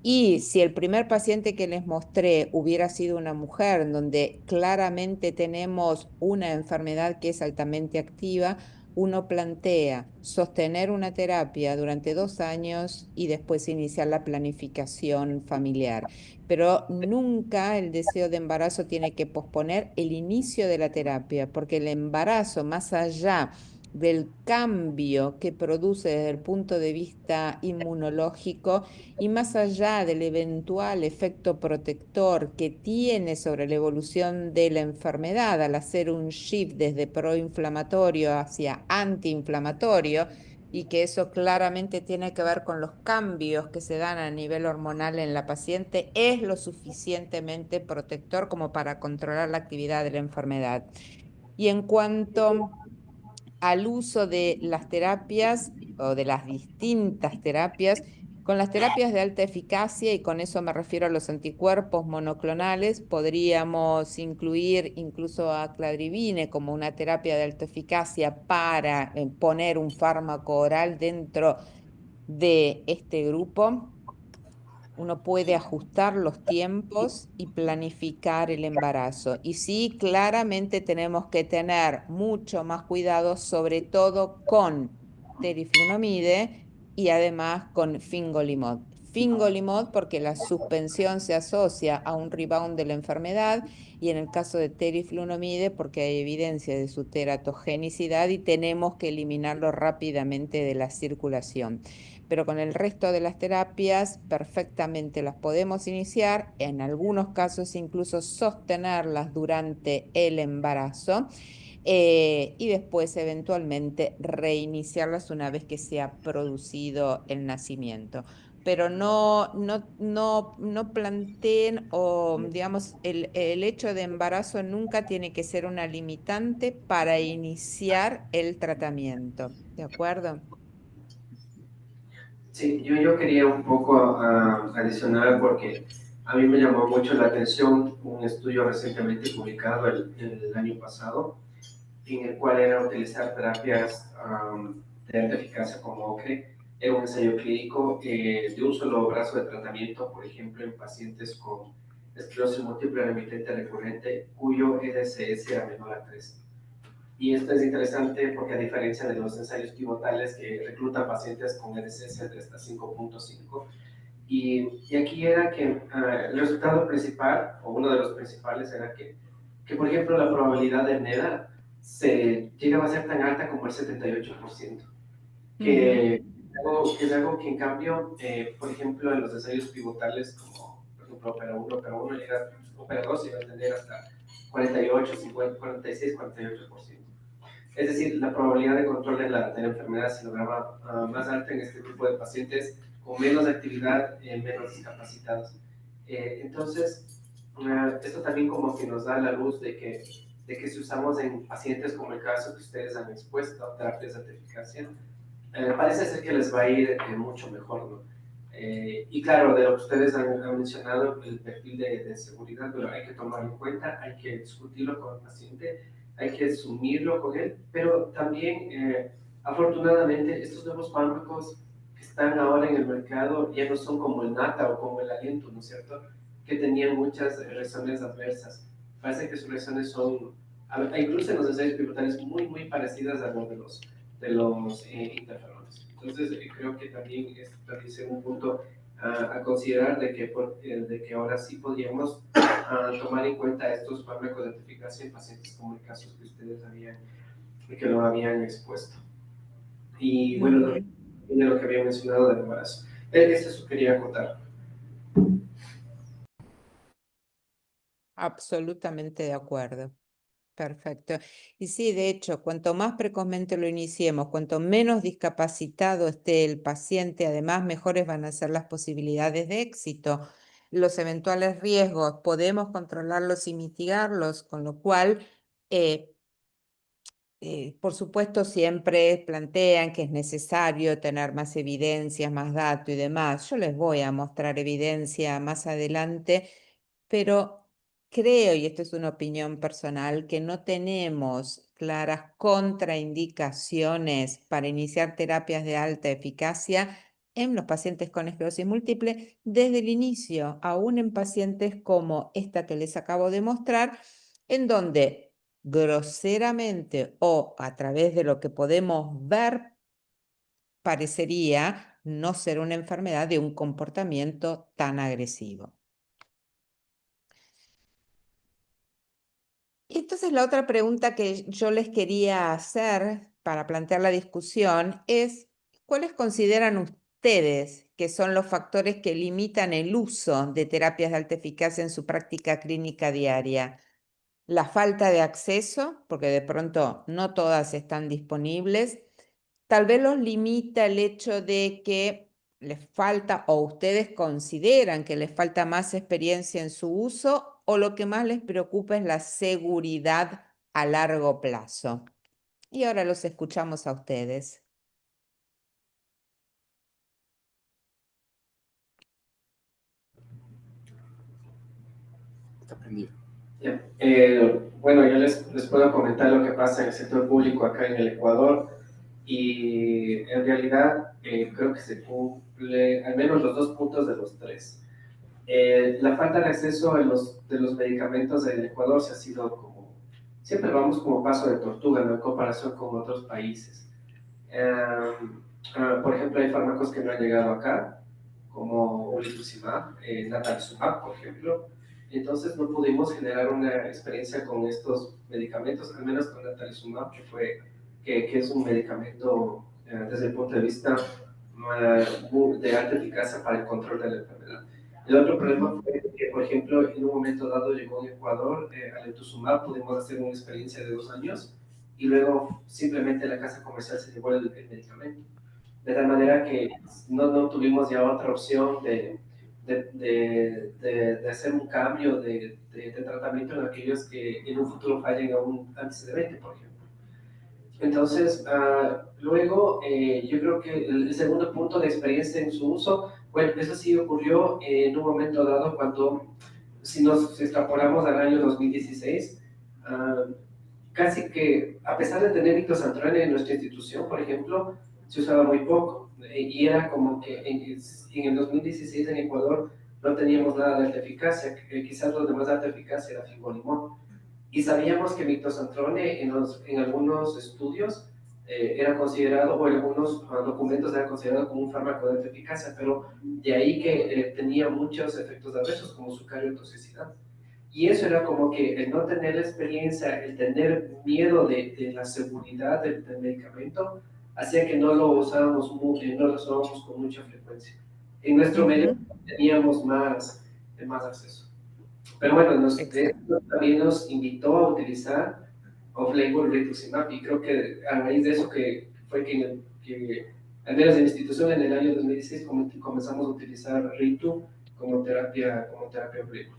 Y si el primer paciente que les mostré hubiera sido una mujer, en donde claramente tenemos una enfermedad que es altamente activa, uno plantea sostener una terapia durante 2 años y después iniciar la planificación familiar. Pero nunca el deseo de embarazo tiene que posponer el inicio de la terapia, porque el embarazo, más allá del cambio que produce desde el punto de vista inmunológico y más allá del eventual efecto protector que tiene sobre la evolución de la enfermedad al hacer un shift desde proinflamatorio hacia antiinflamatorio, y que eso claramente tiene que ver con los cambios que se dan a nivel hormonal en la paciente, es lo suficientemente protector como para controlar la actividad de la enfermedad. Y en cuanto al uso de las terapias o de las distintas terapias, con las terapias de alta eficacia, y con eso me refiero a los anticuerpos monoclonales, podríamos incluir incluso a cladribine como una terapia de alta eficacia para poner un fármaco oral dentro de este grupo. Uno puede ajustar los tiempos y planificar el embarazo. Y sí, claramente tenemos que tener mucho más cuidado, sobre todo con teriflunomide y además con fingolimod. Fingolimod porque la suspensión se asocia a un rebound de la enfermedad, y en el caso de teriflunomide porque hay evidencia de su teratogenicidad y tenemos que eliminarlo rápidamente de la circulación. Pero con el resto de las terapias perfectamente las podemos iniciar, en algunos casos incluso sostenerlas durante el embarazo, y después eventualmente reiniciarlas una vez que se ha producido el nacimiento. Pero no planteen, o digamos, el hecho de embarazo nunca tiene que ser una limitante para iniciar el tratamiento. ¿De acuerdo? Sí, yo quería un poco adicionar porque a mí me llamó mucho la atención un estudio recientemente publicado el año pasado, en el cual era utilizar terapias de alta eficacia como OCRE en un ensayo clínico de un solo brazo de tratamiento, por ejemplo, en pacientes con esclerosis múltiple remitente recurrente cuyo EDSS era menor a 3. Y esto es interesante porque a diferencia de los ensayos pivotales que reclutan pacientes con EDSS de hasta 5.5, y aquí era que el resultado principal, o uno de los principales, era que por ejemplo, la probabilidad de NEDA se llegaba a ser tan alta como el 78%, que es algo que en cambio, por ejemplo, en los ensayos pivotales, como por ejemplo Opera 1, Opera 2 llega a tener hasta 48, 50, 46, 48%. Es decir, la probabilidad de control de la enfermedad se lograba más alta en este grupo de pacientes con menos actividad, menos discapacitados. Entonces, esto también como que nos da la luz de que si usamos en pacientes como el caso que ustedes han expuesto a terapias de alta eficacia, parece ser que les va a ir mucho mejor, ¿no? Y claro, de lo que ustedes han mencionado, el perfil de seguridad, pero hay que tomarlo en cuenta, hay que discutirlo con el paciente, hay que asumirlo con él, pero también, afortunadamente, estos nuevos fármacos que están ahora en el mercado ya no son como el nata o como el aliento, ¿no es cierto? Que tenían muchas reacciones adversas. Parece que sus reacciones son, incluso en los ensayos pivotales, muy, muy parecidas a los de los interferones. Entonces, creo que también es un punto a considerar de que ahora sí podríamos tomar en cuenta estos fármacos de eficacia en pacientes como el caso que ustedes que lo habían expuesto. Y bueno, de lo que había mencionado del embarazo. Eso quería contar. Absolutamente de acuerdo. Perfecto. Y sí, de hecho, cuanto más precozmente lo iniciemos, cuanto menos discapacitado esté el paciente, además mejores van a ser las posibilidades de éxito. Los eventuales riesgos podemos controlarlos y mitigarlos, con lo cual, por supuesto, siempre plantean que es necesario tener más evidencias, más datos y demás. Yo les voy a mostrar evidencia más adelante, pero creo, y esto es una opinión personal, que no tenemos claras contraindicaciones para iniciar terapias de alta eficacia en los pacientes con esclerosis múltiple desde el inicio, aún en pacientes como esta que les acabo de mostrar, en donde groseramente o a través de lo que podemos ver, parecería no ser una enfermedad de un comportamiento tan agresivo. Entonces, la otra pregunta que yo les quería hacer para plantear la discusión es, ¿cuáles consideran ustedes que son los factores que limitan el uso de terapias de alta eficacia en su práctica clínica diaria? La falta de acceso, porque de pronto no todas están disponibles, tal vez los limita el hecho de que les falta o ustedes consideran que les falta más experiencia en su uso o lo que más les preocupa es la seguridad a largo plazo. Y ahora los escuchamos a ustedes. Está prendido. Ya, bueno, yo les puedo comentar lo que pasa en el sector público acá en el Ecuador y en realidad creo que se cumple al menos los 2 puntos de los 3. La falta de acceso a de los medicamentos en el Ecuador se ha sido como, siempre vamos como paso de tortuga, ¿no? En comparación con otros países. Por ejemplo, hay fármacos que no han llegado acá, como Ulituzumab, Natalizumab, por ejemplo. Entonces no pudimos generar una experiencia con estos medicamentos, al menos con Natalizumab, que es un medicamento desde el punto de vista de alta eficacia para el control de la enfermedad. El otro problema fue que, por ejemplo, en un momento dado llegó en Ecuador Aletuzumab, pudimos hacer una experiencia de 2 años y luego simplemente la casa comercial se llevó el medicamento. De tal manera que no tuvimos ya otra opción de hacer un cambio de tratamiento en aquellos que en un futuro fallen a un antecedente, por ejemplo. Entonces, luego yo creo que el segundo punto de experiencia en su uso, bueno, eso sí ocurrió en un momento dado cuando, si nos extrapolamos al año 2016, casi que, a pesar de tener mitoxantrone en nuestra institución, por ejemplo, se usaba muy poco. Y era como que en el 2016 en Ecuador no teníamos nada de alta eficacia, quizás lo de más alta eficacia era fingolimod. Y sabíamos que mitoxantrone en algunos estudios era considerado, o en algunos documentos era considerado como un fármaco de alta eficacia, pero de ahí que tenía muchos efectos adversos como su cardiotoxicidad. Y eso era como que el no tener la experiencia, el tener miedo de la seguridad del medicamento, hacía que no lo usábamos con mucha frecuencia. En nuestro medio teníamos más acceso. Pero bueno, esto también nos invitó a utilizar off-label rituximab y creo que a raíz de eso que fue que al menos en la institución en el año 2016 comenzamos a utilizar Ritu como terapia off-label.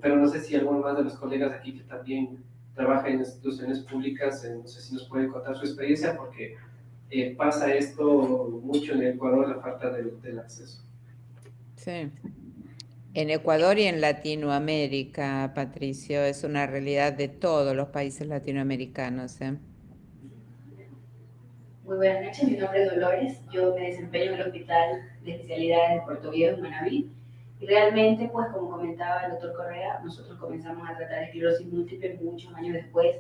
Pero no sé si alguno más de los colegas aquí que también trabaja en instituciones públicas, no sé si nos pueden contar su experiencia, porque pasa esto mucho en Ecuador, la falta del acceso. Sí. En Ecuador y en Latinoamérica, Patricio, es una realidad de todos los países latinoamericanos, ¿eh? Muy buenas noches, mi nombre es Dolores, yo me desempeño en el Hospital de Especialidades de Puerto Viejo, en Manaví, y realmente, pues como comentaba el doctor Correa, nosotros comenzamos a tratar esclerosis múltiple muchos años después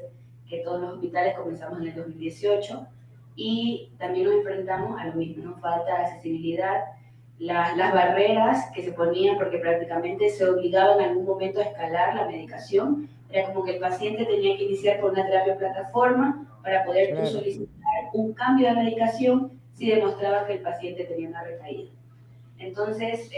que todos los hospitales, comenzamos en el 2018, y también nos enfrentamos a lo mismo, nos falta accesibilidad, las barreras que se ponían, porque prácticamente se obligaba en algún momento a escalar la medicación, era como que el paciente tenía que iniciar por una terapia plataforma para poder tú solicitar un cambio de medicación si demostraba que el paciente tenía una recaída. Entonces,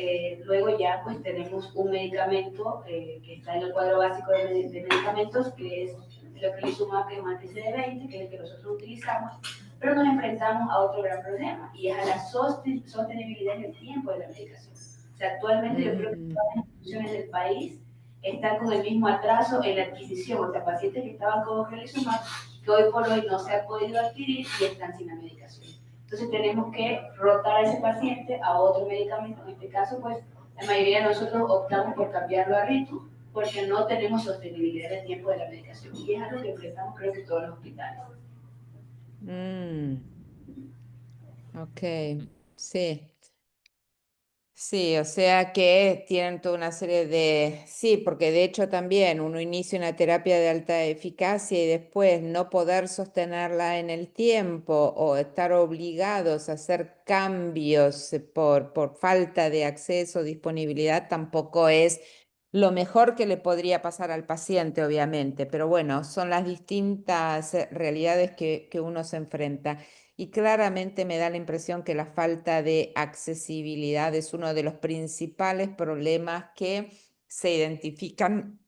luego ya pues tenemos un medicamento que está en el cuadro básico de medicamentos, que es el ocrelizumab, que es un anti-CD20, que es el que nosotros utilizamos, pero nos enfrentamos a otro gran problema, y es a la sostenibilidad en el tiempo de la medicación. O sea, actualmente yo creo que todas las instituciones del país están con el mismo atraso en la adquisición, o sea, pacientes que estaban con ocrelizumab, que hoy por hoy no se han podido adquirir y están sin la medicación. Entonces tenemos que rotar a ese paciente a otro medicamento. En este caso, pues, la mayoría de nosotros optamos por cambiarlo a Ritu porque no tenemos sostenibilidad del tiempo de la medicación. Y es algo que enfrentamos, creo que todos los hospitales. Ok, sí. Sí, o sea que tienen toda una serie de... Sí, porque de hecho también uno inicia una terapia de alta eficacia y después no poder sostenerla en el tiempo o estar obligados a hacer cambios por falta de acceso, disponibilidad, tampoco es lo mejor que le podría pasar al paciente, obviamente. Pero bueno, son las distintas realidades que uno se enfrenta. Y claramente me da la impresión que la falta de accesibilidad es uno de los principales problemas que se identifican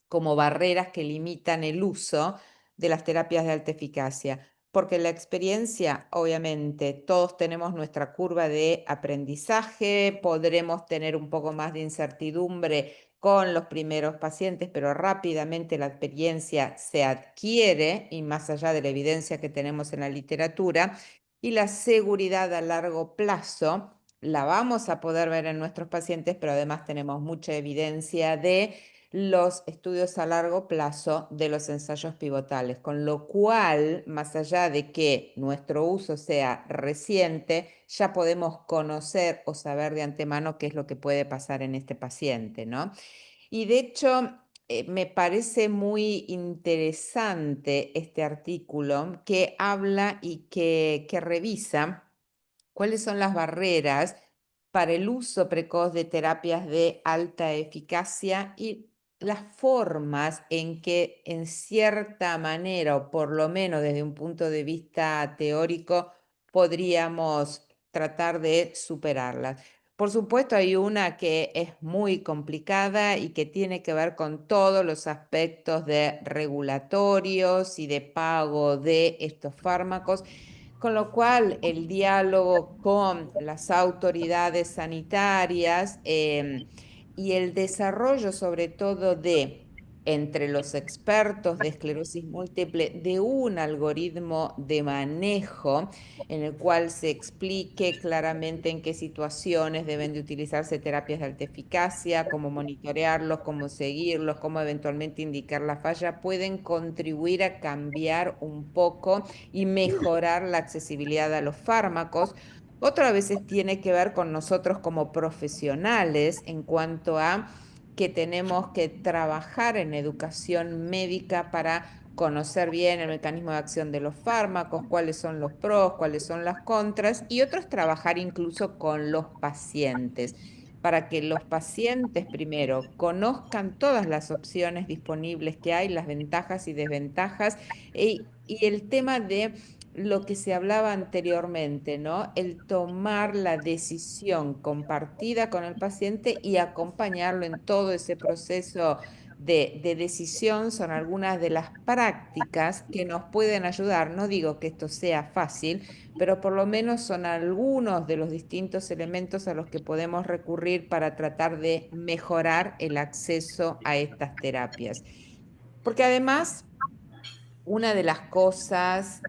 como barreras que limitan el uso de las terapias de alta eficacia. porque la experiencia, obviamente, todos tenemos nuestra curva de aprendizaje, podremos tener un poco más de incertidumbre con los primeros pacientes, pero rápidamente la experiencia se adquiere y más allá de la evidencia que tenemos en la literatura, y la seguridad a largo plazo la vamos a poder ver en nuestros pacientes, pero además tenemos mucha evidencia de los estudios a largo plazo de los ensayos pivotales, con lo cual, más allá de que nuestro uso sea reciente, ya podemos conocer o saber de antemano qué es lo que puede pasar en este paciente, ¿no? Y de hecho, me parece muy interesante este artículo que habla y que revisa cuáles son las barreras para el uso precoz de terapias de alta eficacia y las formas en que en cierta manera, o por lo menos desde un punto de vista teórico, podríamos tratar de superarlas. Por supuesto, hay una que es muy complicada y que tiene que ver con todos los aspectos de regulatorios y de pago de estos fármacos, con lo cual el diálogo con las autoridades sanitarias y el desarrollo sobre todo de entre los expertos de esclerosis múltiple de un algoritmo de manejo en el cual se explique claramente en qué situaciones deben de utilizarse terapias de alta eficacia, cómo monitorearlos, cómo seguirlos, cómo eventualmente indicar la falla, pueden contribuir a cambiar un poco y mejorar la accesibilidad a los fármacos. Otra veces tiene que ver con nosotros como profesionales en cuanto a que tenemos que trabajar en educación médica para conocer bien el mecanismo de acción de los fármacos, cuáles son los pros, cuáles son las contras, y otros trabajar incluso con los pacientes, para que los pacientes primero conozcan todas las opciones disponibles que hay, las ventajas y desventajas, y el tema de lo que se hablaba anteriormente, ¿no? El tomar la decisión compartida con el paciente y acompañarlo en todo ese proceso de decisión son algunas de las prácticas que nos pueden ayudar. No digo que esto sea fácil, pero por lo menos son algunos de los distintos elementos a los que podemos recurrir para tratar de mejorar el acceso a estas terapias. Porque además, una de las cosas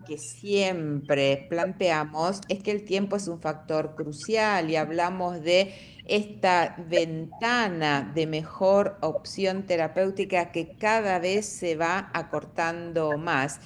que siempre planteamos es que el tiempo es un factor crucial y hablamos de esta ventana de mejor opción terapéutica que cada vez se va acortando más.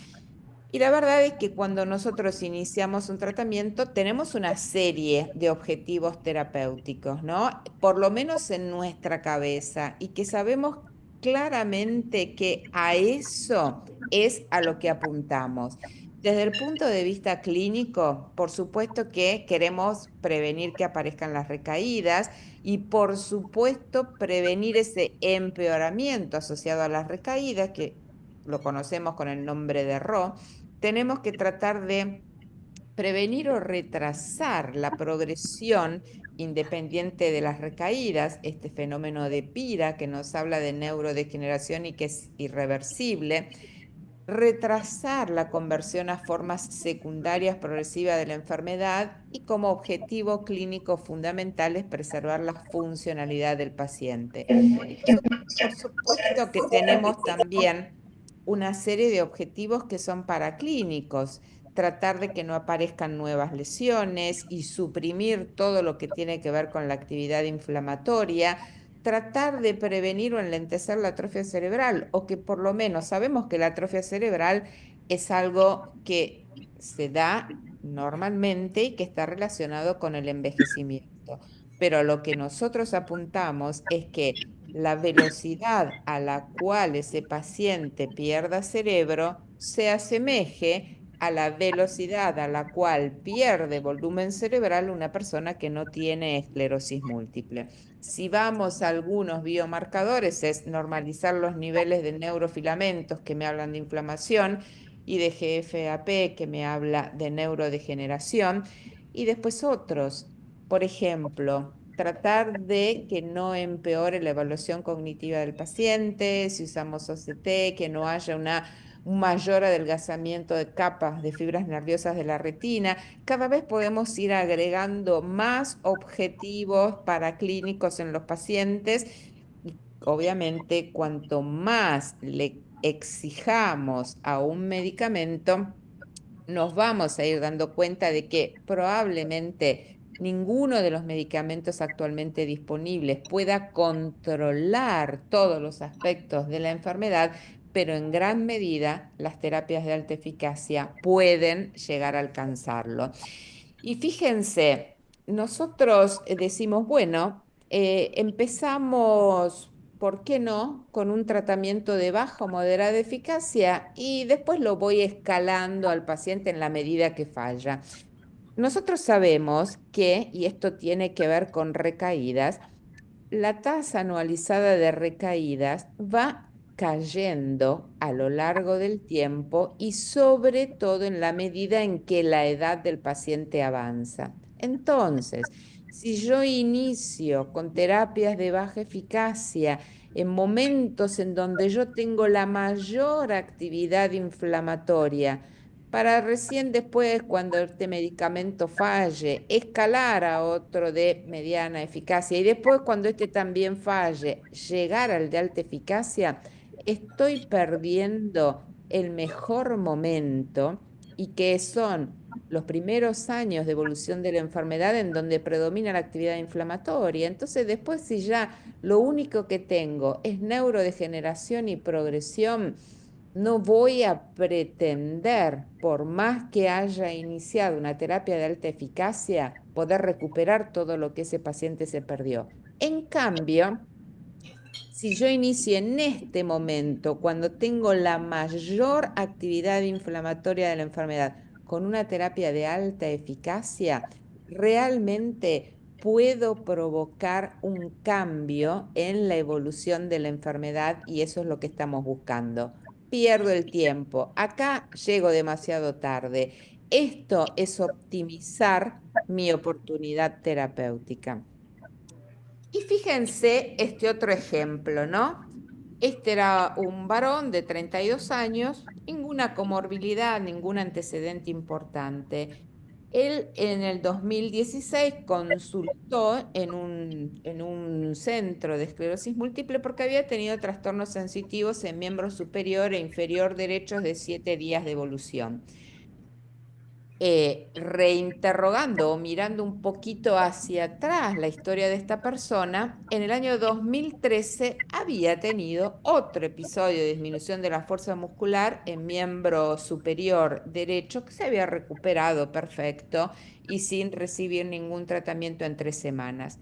Y la verdad es que cuando nosotros iniciamos un tratamiento tenemos una serie de objetivos terapéuticos, ¿no? Por lo menos en nuestra cabeza y que sabemos claramente que a eso es a lo que apuntamos. Desde el punto de vista clínico, por supuesto que queremos prevenir que aparezcan las recaídas y por supuesto prevenir ese empeoramiento asociado a las recaídas, que lo conocemos con el nombre de RO. Tenemos que tratar de prevenir o retrasar la progresión independiente de las recaídas, este fenómeno de PIRA que nos habla de neurodegeneración y que es irreversible, retrasar la conversión a formas secundarias progresivas de la enfermedad y como objetivo clínico fundamental es preservar la funcionalidad del paciente. Por supuesto que tenemos también una serie de objetivos que son paraclínicos, tratar de que no aparezcan nuevas lesiones y suprimir todo lo que tiene que ver con la actividad inflamatoria, tratar de prevenir o enlentecer la atrofia cerebral, o que por lo menos sabemos que la atrofia cerebral es algo que se da normalmente y que está relacionado con el envejecimiento. Pero lo que nosotros apuntamos es que la velocidad a la cual ese paciente pierda cerebro se asemeje a la velocidad a la cual pierde volumen cerebral una persona que no tiene esclerosis múltiple. Si vamos a algunos biomarcadores, es normalizar los niveles de neurofilamentos que me hablan de inflamación y de GFAP que me habla de neurodegeneración, y después otros. Por ejemplo, tratar de que no empeore la evaluación cognitiva del paciente, si usamos OCT, que no haya una un mayor adelgazamiento de capas de fibras nerviosas de la retina. Cada vez podemos ir agregando más objetivos paraclínicos en los pacientes. Y obviamente, cuanto más le exijamos a un medicamento, nos vamos a ir dando cuenta de que probablemente ninguno de los medicamentos actualmente disponibles pueda controlar todos los aspectos de la enfermedad, pero en gran medida las terapias de alta eficacia pueden llegar a alcanzarlo. Y fíjense, nosotros decimos, bueno, empezamos, ¿por qué no?, con un tratamiento de baja o moderada eficacia y después lo voy escalando al paciente en la medida que falla. Nosotros sabemos que, y esto tiene que ver con recaídas, la tasa anualizada de recaídas va cayendo a lo largo del tiempo y sobre todo en la medida en que la edad del paciente avanza. Entonces, si yo inicio con terapias de baja eficacia en momentos en donde yo tengo la mayor actividad inflamatoria, para recién después, cuando este medicamento falle, escalar a otro de mediana eficacia y después, cuando este también falle, llegar al de alta eficacia, estoy perdiendo el mejor momento y que son los primeros años de evolución de la enfermedad en donde predomina la actividad inflamatoria. Entonces, después, si ya lo único que tengo es neurodegeneración y progresión, no voy a pretender, por más que haya iniciado una terapia de alta eficacia, poder recuperar todo lo que ese paciente se perdió. En cambio, si yo inicio en este momento, cuando tengo la mayor actividad inflamatoria de la enfermedad, con una terapia de alta eficacia, realmente puedo provocar un cambio en la evolución de la enfermedad y eso es lo que estamos buscando. Pierdo el tiempo. Acá llego demasiado tarde. Esto es optimizar mi oportunidad terapéutica. Y fíjense este otro ejemplo, ¿no? Este era un varón de 32 años, ninguna comorbilidad, ningún antecedente importante. Él en el 2016 consultó en un centro de esclerosis múltiple porque había tenido trastornos sensitivos en miembro superior e inferior derechos de 7 días de evolución. Reinterrogando o mirando un poquito hacia atrás la historia de esta persona, en el año 2013 había tenido otro episodio de disminución de la fuerza muscular en miembro superior derecho que se había recuperado perfecto y sin recibir ningún tratamiento en 3 semanas.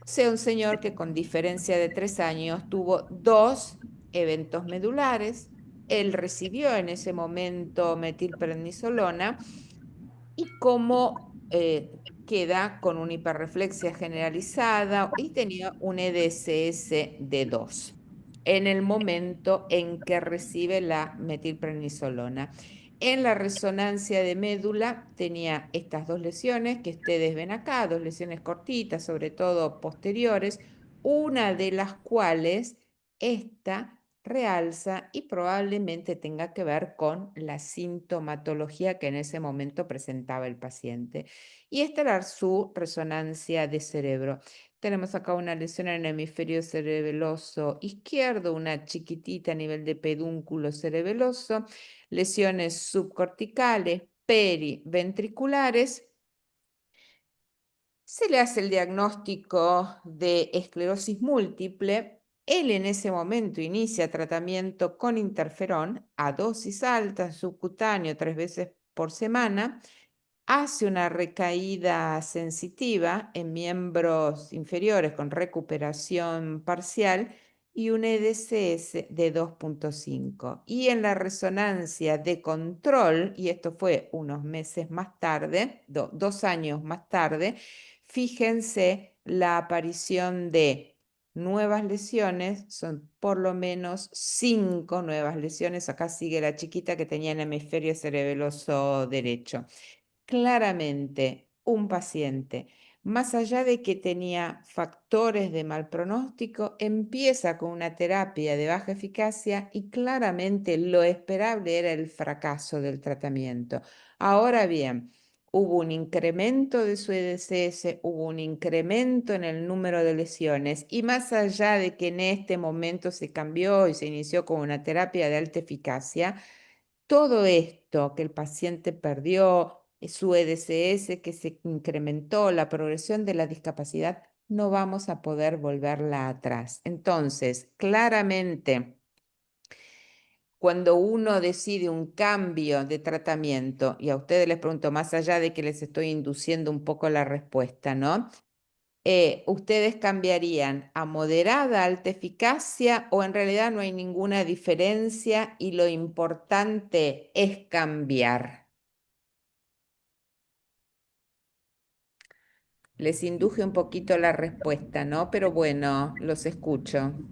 O sea, un señor que con diferencia de 3 años tuvo 2 eventos medulares. Él recibió en ese momento metilprednisolona y cómo queda con una hiperreflexia generalizada y tenía un EDSS de 2 en el momento en que recibe la metilprednisolona. En la resonancia de médula tenía estas 2 lesiones que ustedes ven acá, 2 lesiones cortitas, sobre todo posteriores, una de las cuales esta realza y probablemente tenga que ver con la sintomatología que en ese momento presentaba el paciente. Y esta era su resonancia de cerebro. Tenemos acá una lesión en el hemisferio cerebeloso izquierdo, una chiquitita a nivel de pedúnculo cerebeloso, lesiones subcorticales, periventriculares. Se le hace el diagnóstico de esclerosis múltiple. Él en ese momento inicia tratamiento con interferón a dosis alta, subcutáneo 3 veces por semana. Hace una recaída sensitiva en miembros inferiores con recuperación parcial y un EDSS de 2.5. Y en la resonancia de control, y esto fue unos meses más tarde, 2 años más tarde, fíjense la aparición de nuevas lesiones, son por lo menos 5 nuevas lesiones. Acá sigue la chiquita que tenía el hemisferio cerebeloso derecho. Claramente, un paciente, más allá de que tenía factores de mal pronóstico, empieza con una terapia de baja eficacia y claramente lo esperable era el fracaso del tratamiento. Ahora bien, hubo un incremento de su EDCS, hubo un incremento en el número de lesiones y más allá de que en este momento se cambió y se inició con una terapia de alta eficacia, todo esto que el paciente perdió, su EDCS que se incrementó, la progresión de la discapacidad, no vamos a poder volverla atrás. Entonces, claramente, cuando uno decide un cambio de tratamiento, y a ustedes les pregunto, más allá de que les estoy induciendo un poco la respuesta, ¿no? ¿Ustedes cambiarían a moderada, alta eficacia o en realidad no hay ninguna diferencia y lo importante es cambiar? Les induje un poquito la respuesta, ¿no? Pero bueno, los escucho.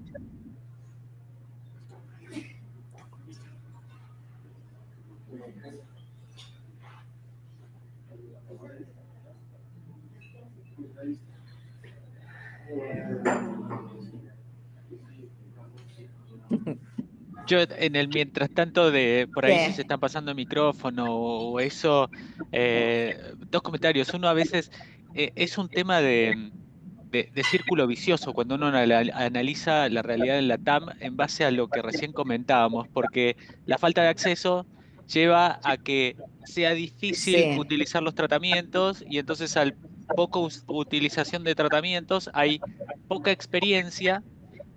Yo en el mientras tanto de por ahí si se Sí, están pasando el micrófono o eso, dos comentarios. Uno a veces es un tema de círculo vicioso cuando uno analiza la realidad en la TAM en base a lo que recién comentábamos, porque la falta de acceso lleva a que sea difícil sí. utilizar los tratamientos y entonces al poco utilización de tratamientos hay poca experiencia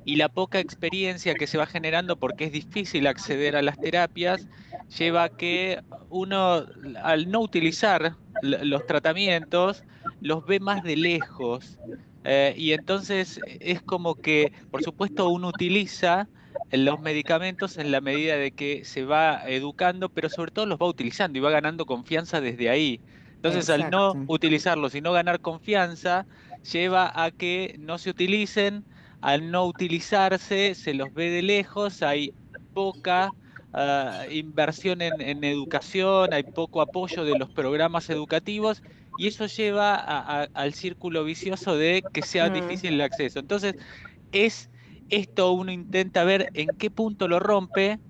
y la poca experiencia que se va generando porque es difícil acceder a las terapias, lleva a que uno, al no utilizar los tratamientos, los ve más de lejos. Y entonces es como que, por supuesto, uno utiliza los medicamentos en la medida de que se va educando, pero sobre todo los va utilizando y va ganando confianza desde ahí. Entonces, al no Exacto. utilizarlos y no ganar confianza, lleva a que no se utilicen. Al no utilizarse, se los ve de lejos, hay poca inversión en educación, hay poco apoyo de los programas educativos y eso lleva al círculo vicioso de que sea Mm, difícil el acceso. Entonces, es esto uno intenta ver en qué punto lo rompe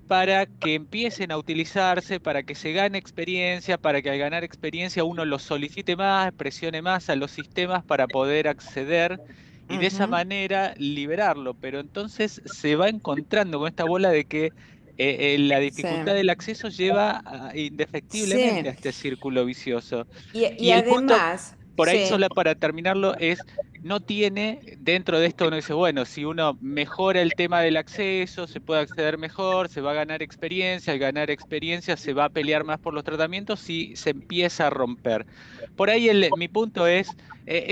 para que empiecen a utilizarse, para que se gane experiencia, para que al ganar experiencia uno los solicite más, presione más a los sistemas para poder acceder y de esa ujú, manera liberarlo. Pero entonces se va encontrando con esta bola de que la sí, dificultad del acceso lleva indefectiblemente a sí. este círculo vicioso. Y Y el punto, además, por ahí sí. solo para terminarlo, es no tiene, dentro de esto uno dice, bueno, si uno mejora el tema del acceso, se puede acceder mejor, se va a ganar experiencia, al ganar experiencia se va a pelear más por los tratamientos y se empieza a romper. Por ahí mi punto es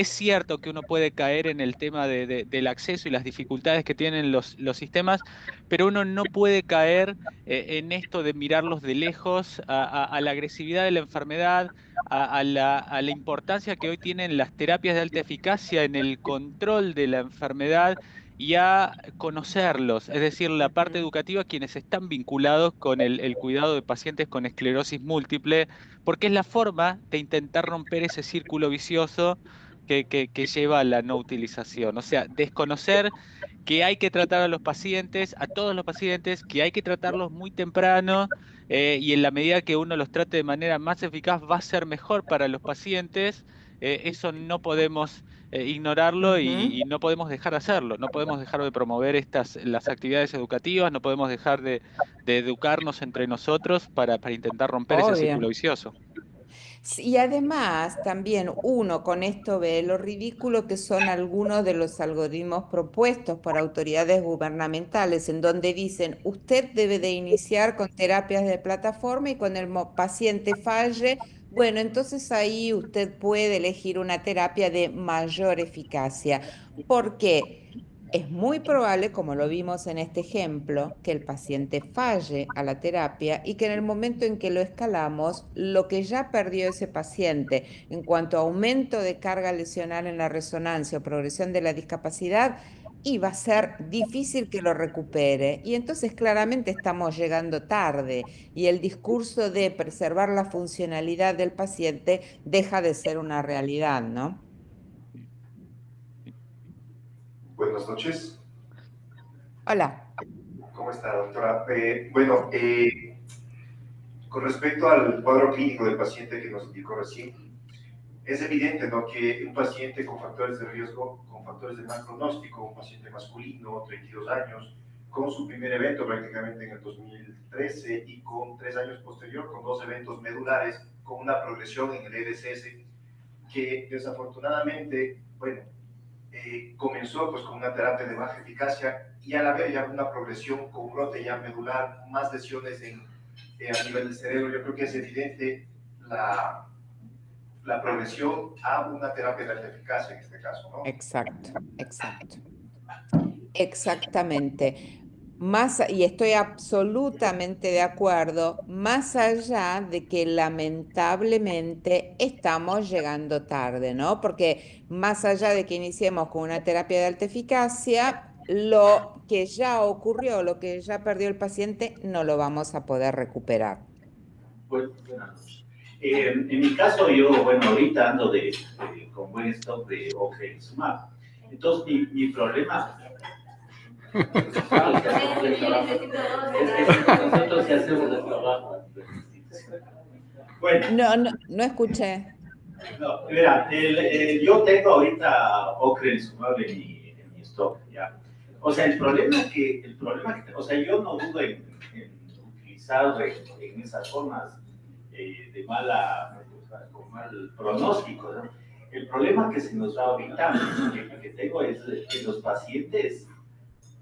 cierto que uno puede caer en el tema del acceso y las dificultades que tienen los sistemas, pero uno no puede caer en esto de mirarlos de lejos a la agresividad de la enfermedad a la importancia que hoy tienen las terapias de alta eficacia en el control de la enfermedad y a conocerlos, es decir, la parte Ujú, educativa, quienes están vinculados con el cuidado de pacientes con esclerosis múltiple, porque es la forma de intentar romper ese círculo vicioso que lleva a la no utilización. O sea, desconocer que hay que tratar a los pacientes, a todos los pacientes, que hay que tratarlos muy temprano y en la medida que uno los trate de manera más eficaz va a ser mejor para los pacientes. Eso no podemos ignorarlo ujú. y no podemos dejar de hacerlo. No podemos dejar de promover las actividades educativas, no podemos dejar de educarnos entre nosotros para intentar romper ese Obvio. círculo vicioso. Sí, y además, también uno con esto ve lo ridículo que son algunos de los algoritmos propuestos por autoridades gubernamentales, en donde dicen, usted debe de iniciar con terapias de plataforma y cuando el paciente falle, bueno, entonces ahí usted puede elegir una terapia de mayor eficacia. ¿Por qué? Es muy probable, como lo vimos en este ejemplo, que el paciente falle a la terapia y que en el momento en que lo escalamos, lo que ya perdió ese paciente en cuanto a aumento de carga lesional en la resonancia o progresión de la discapacidad, y va a ser difícil que lo recupere. Y entonces claramente estamos llegando tarde y el discurso de preservar la funcionalidad del paciente deja de ser una realidad, ¿no? Buenas noches. Hola. ¿Cómo está, doctora? Con respecto al cuadro clínico del paciente que nos indicó recién, es evidente, ¿no?, que un paciente con factores de riesgo, con factores de mal pronóstico, un paciente masculino, 32 años, con su primer evento prácticamente en el 2013 y con 3 años posterior, con 2 eventos medulares, con una progresión en el EDSS, que desafortunadamente, bueno, comenzó pues con una terapia de baja eficacia y al haber ya una progresión con brote ya medular, más lesiones a nivel del cerebro, yo creo que es evidente la progresión a una terapia de alta eficacia en este caso, ¿no? Exacto, exacto. Exactamente. Y estoy absolutamente de acuerdo, más allá de que lamentablemente estamos llegando tarde, ¿no? Porque más allá de que iniciemos con una terapia de alta eficacia, lo que ya ocurrió, lo que ya perdió el paciente, no lo vamos a poder recuperar. Buenas noches. En mi caso, yo, bueno, ahorita ando con buen stock de Ocrelizumab. Entonces, mi problema... Nosotros sí hacemos el trabajo. Bueno. No escuché. No, mira, yo tengo ahorita Ocrelizumab en mi stock, ¿ya? O sea, el problema que o sea, yo no dudo en utilizar en esas formas de con mal pronóstico, ¿no? El problema que se nos va ahorita, que tengo, es que los pacientes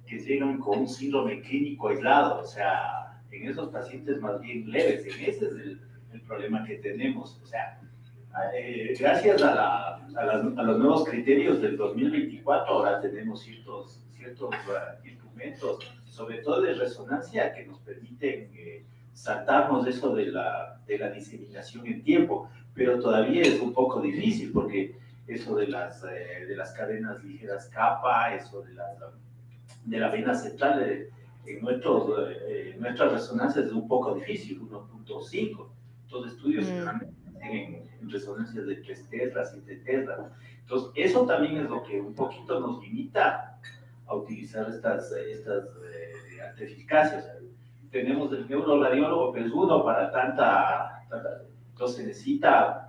que llegan con un síndrome clínico aislado, o sea, en esos pacientes más bien leves, en ese es el problema que tenemos, o sea, gracias a los nuevos criterios del 2024, ahora tenemos ciertos instrumentos, sobre todo de resonancia, que nos permiten saltarnos eso de la diseminación en tiempo, pero todavía es un poco difícil porque eso de las cadenas ligeras kappa, eso de la vena central en nuestras resonancias es un poco difícil, 1.5. Entonces, estudios generalmente en resonancias de 3 teslas, 7 teslas. Entonces, eso también es lo que un poquito nos limita a utilizar estas de alta eficacia. O sea, tenemos el neuroradiólogo PES 1 para tanta, entonces se necesita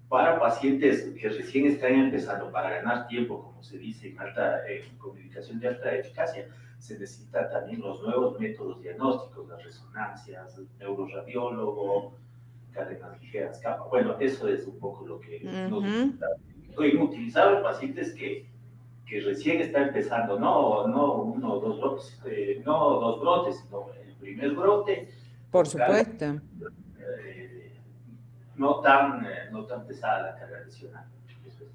para pacientes que recién están empezando, para ganar tiempo, como se dice en comunicación de alta eficacia, se necesitan también los nuevos métodos diagnósticos, las resonancias, el neuroradiólogo, cadenas ligeras, kappa. Bueno, eso es un poco lo que nos gusta. Utilizar en pacientes que recién está empezando, no uno o dos brotes, no dos brotes, sino el primer brote. Por supuesto. No tan pesada la carga adicional.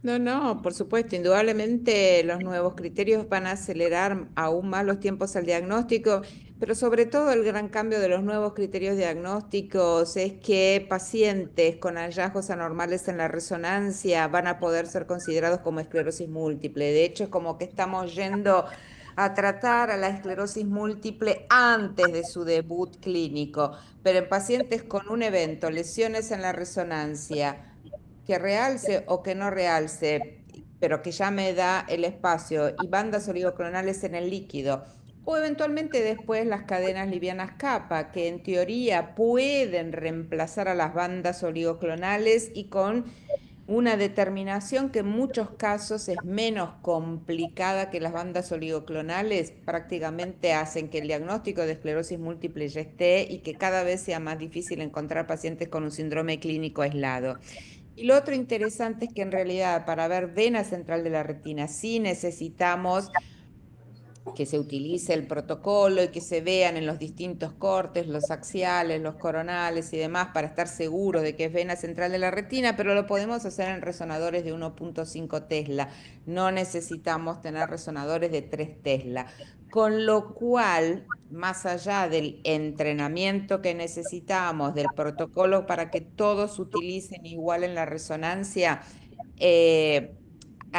No, por supuesto, indudablemente los nuevos criterios van a acelerar aún más los tiempos al diagnóstico, pero sobre todo el gran cambio de los nuevos criterios diagnósticos es que pacientes con hallazgos anormales en la resonancia van a poder ser considerados como esclerosis múltiple. De hecho, es como que estamos yendo a tratar a la esclerosis múltiple antes de su debut clínico, pero en pacientes con un evento, lesiones en la resonancia, que realce o que no realce, pero que ya me da el espacio, y bandas oligoclonales en el líquido, o eventualmente después las cadenas livianas kappa, que en teoría pueden reemplazar a las bandas oligoclonales y con una determinación que en muchos casos es menos complicada que las bandas oligoclonales, prácticamente hacen que el diagnóstico de esclerosis múltiple ya esté y que cada vez sea más difícil encontrar pacientes con un síndrome clínico aislado. Y lo otro interesante es que en realidad para ver vena central de la retina sí necesitamos que se utilice el protocolo y que se vean en los distintos cortes, los axiales, los coronales y demás, para estar seguros de que es vena central de la retina, pero lo podemos hacer en resonadores de 1.5 Tesla. No necesitamos tener resonadores de 3 Tesla. Con lo cual, más allá del entrenamiento que necesitamos, del protocolo para que todos utilicen igual en la resonancia,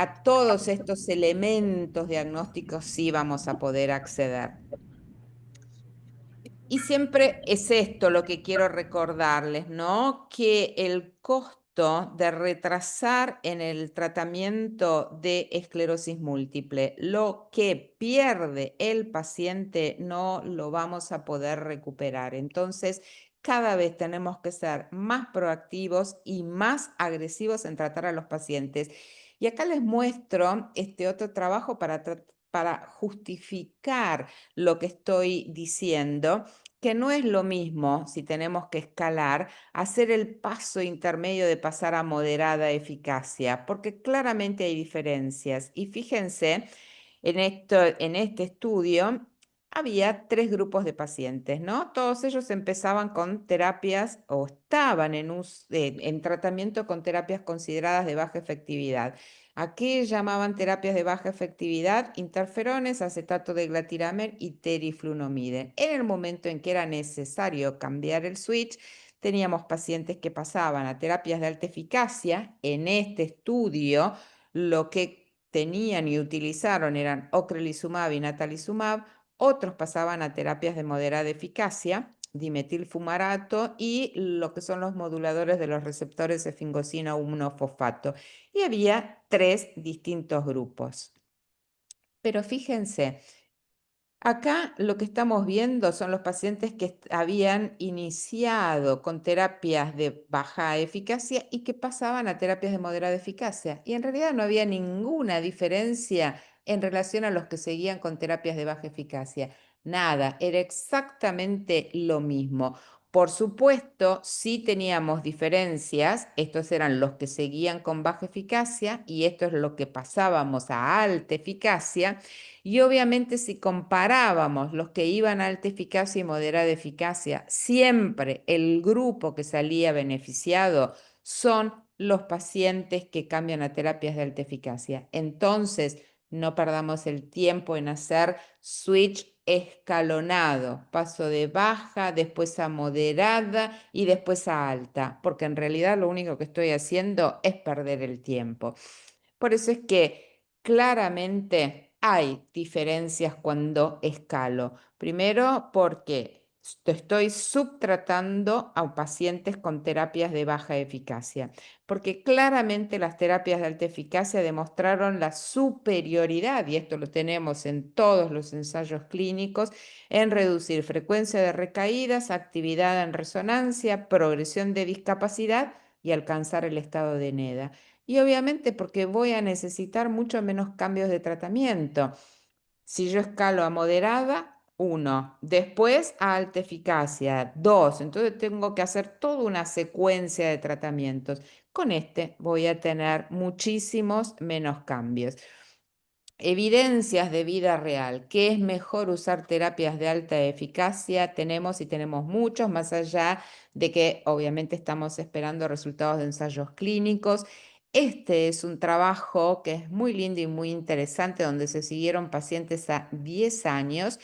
a todos estos elementos diagnósticos sí vamos a poder acceder. Y siempre es esto lo que quiero recordarles, ¿no? Que el costo de retrasar en el tratamiento de esclerosis múltiple, lo que pierde el paciente no lo vamos a poder recuperar. Entonces, cada vez tenemos que ser más proactivos y más agresivos en tratar a los pacientes. Y acá les muestro este otro trabajo para justificar lo que estoy diciendo, que no es lo mismo, si tenemos que escalar, hacer el paso intermedio de pasar a moderada eficacia, porque claramente hay diferencias. Y fíjense, en este estudio había 3 grupos de pacientes, ¿no? Todos ellos empezaban con terapias o estaban en tratamiento con terapias consideradas de baja efectividad. ¿A qué llamaban terapias de baja efectividad? Interferones, acetato de glatiramer y teriflunomide. En el momento en que era necesario cambiar el switch, teníamos pacientes que pasaban a terapias de alta eficacia. En este estudio, lo que tenían y utilizaron eran ocrelizumab y natalizumab. Otros pasaban a terapias de moderada eficacia, dimetilfumarato y lo que son los moduladores de los receptores esfingosina 1-fosfato. Y había 3 distintos grupos. Pero fíjense, acá lo que estamos viendo son los pacientes que habían iniciado con terapias de baja eficacia y que pasaban a terapias de moderada eficacia. Y en realidad no había ninguna diferencia en relación a los que seguían con terapias de baja eficacia. Nada, era exactamente lo mismo. Por supuesto, sí teníamos diferencias. Estos eran los que seguían con baja eficacia y esto es lo que pasábamos a alta eficacia. Y obviamente si comparábamos los que iban a alta eficacia y moderada eficacia, siempre el grupo que salía beneficiado son los pacientes que cambian a terapias de alta eficacia. Entonces, no perdamos el tiempo en hacer switch escalonado, paso de baja, después a moderada y después a alta, porque en realidad lo único que estoy haciendo es perder el tiempo. Por eso es que claramente hay diferencias cuando escalo. Primero, porque estoy subtratando a pacientes con terapias de baja eficacia, porque claramente las terapias de alta eficacia demostraron la superioridad, y esto lo tenemos en todos los ensayos clínicos, en reducir frecuencia de recaídas, actividad en resonancia, progresión de discapacidad y alcanzar el estado de NEDA. Y obviamente porque voy a necesitar mucho menos cambios de tratamiento. Si yo escalo a moderada, 1, después a alta eficacia, 2, entonces tengo que hacer toda una secuencia de tratamientos. Con este voy a tener muchísimos menos cambios. Evidencias de vida real, que es mejor usar terapias de alta eficacia, tenemos muchos, más allá de que obviamente estamos esperando resultados de ensayos clínicos. Este es un trabajo que es muy lindo y muy interesante, donde se siguieron pacientes a 10 años.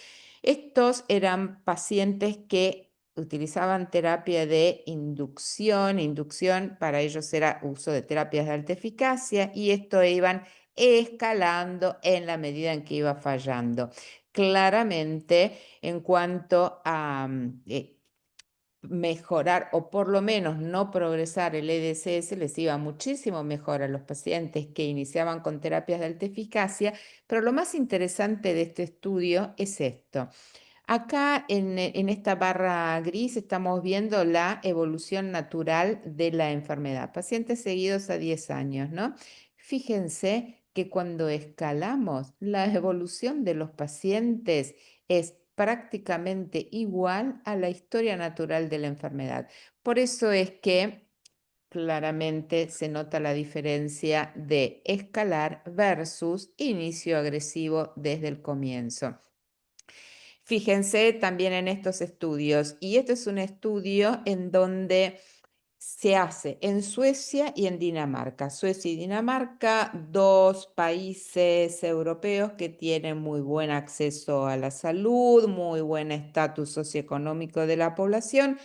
Estos eran pacientes que utilizaban terapia de inducción. Inducción para ellos era uso de terapias de alta eficacia y esto iban escalando en la medida en que iba fallando. Claramente, en cuanto a mejorar o por lo menos no progresar el EDSS, les iba muchísimo mejor a los pacientes que iniciaban con terapias de alta eficacia, pero lo más interesante de este estudio es esto. Acá en esta barra gris estamos viendo la evolución natural de la enfermedad, pacientes seguidos a 10 años, ¿no? Fíjense que cuando escalamos, la evolución de los pacientes es prácticamente igual a la historia natural de la enfermedad. Por eso es que claramente se nota la diferencia de escalar versus inicio agresivo desde el comienzo. Fíjense también en estos estudios, y este es un estudio en donde se hace en Suecia y en Dinamarca. Suecia y Dinamarca, 2 países europeos que tienen muy buen acceso a la salud, muy buen estatus socioeconómico de la población,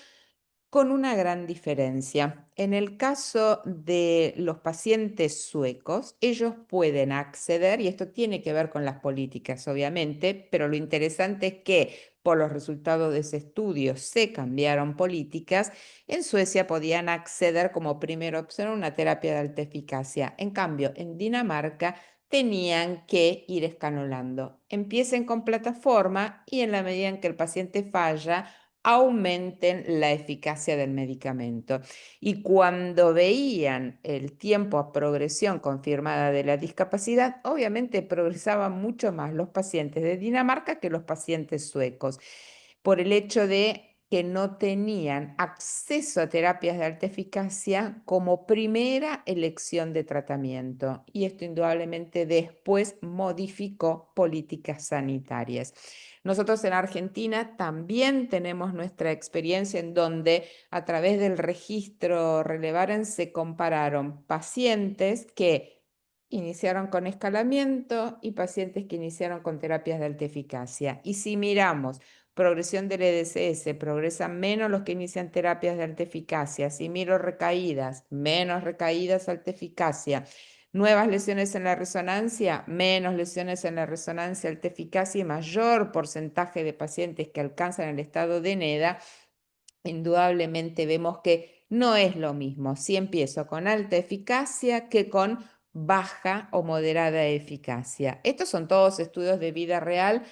con una gran diferencia. En el caso de los pacientes suecos, ellos pueden acceder, y esto tiene que ver con las políticas, obviamente, pero lo interesante es que por los resultados de ese estudio se cambiaron políticas. En Suecia podían acceder como primera opción a una terapia de alta eficacia. En cambio, en Dinamarca tenían que ir escalonando. Empiecen con plataforma y en la medida en que el paciente falla, aumenten la eficacia del medicamento. Y cuando veían el tiempo a progresión confirmada de la discapacidad, obviamente progresaban mucho más los pacientes de Dinamarca que los pacientes suecos, por el hecho de que no tenían acceso a terapias de alta eficacia como primera elección de tratamiento. Y esto indudablemente después modificó políticas sanitarias. Nosotros en Argentina también tenemos nuestra experiencia en donde a través del registro Relevaren se compararon pacientes que iniciaron con escalamiento y pacientes que iniciaron con terapias de alta eficacia. Y si miramos progresión del EDSS, progresan menos los que inician terapias de alta eficacia. Si miro recaídas, menos recaídas, alta eficacia. Nuevas lesiones en la resonancia, menos lesiones en la resonancia, alta eficacia y mayor porcentaje de pacientes que alcanzan el estado de NEDA. Indudablemente vemos que no es lo mismo si empiezo con alta eficacia que con baja o moderada eficacia. Estos son todos estudios de vida real.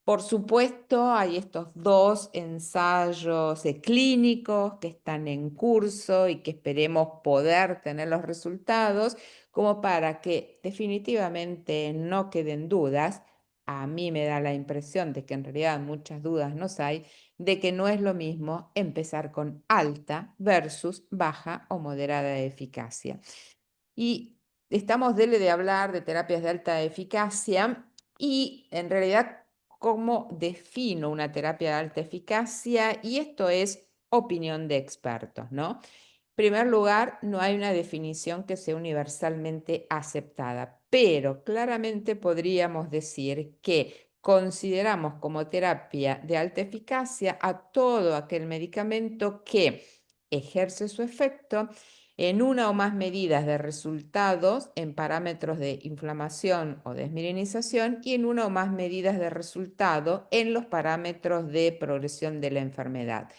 Por supuesto, hay estos 2 ensayos clínicos que están en curso y que esperemos poder tener los resultados como para que definitivamente no queden dudas. A mí me da la impresión de que en realidad muchas dudas no hay, de que no es lo mismo empezar con alta versus baja o moderada eficacia. Y estamos de hablar de terapias de alta eficacia y en realidad cómo defino una terapia de alta eficacia, y esto es opinión de expertos, ¿no? En primer lugar, no hay una definición que sea universalmente aceptada, pero claramente podríamos decir que consideramos como terapia de alta eficacia a todo aquel medicamento que ejerce su efecto en una o más medidas de resultados en parámetros de inflamación o desmielinización y en una o más medidas de resultado en los parámetros de progresión de la enfermedad.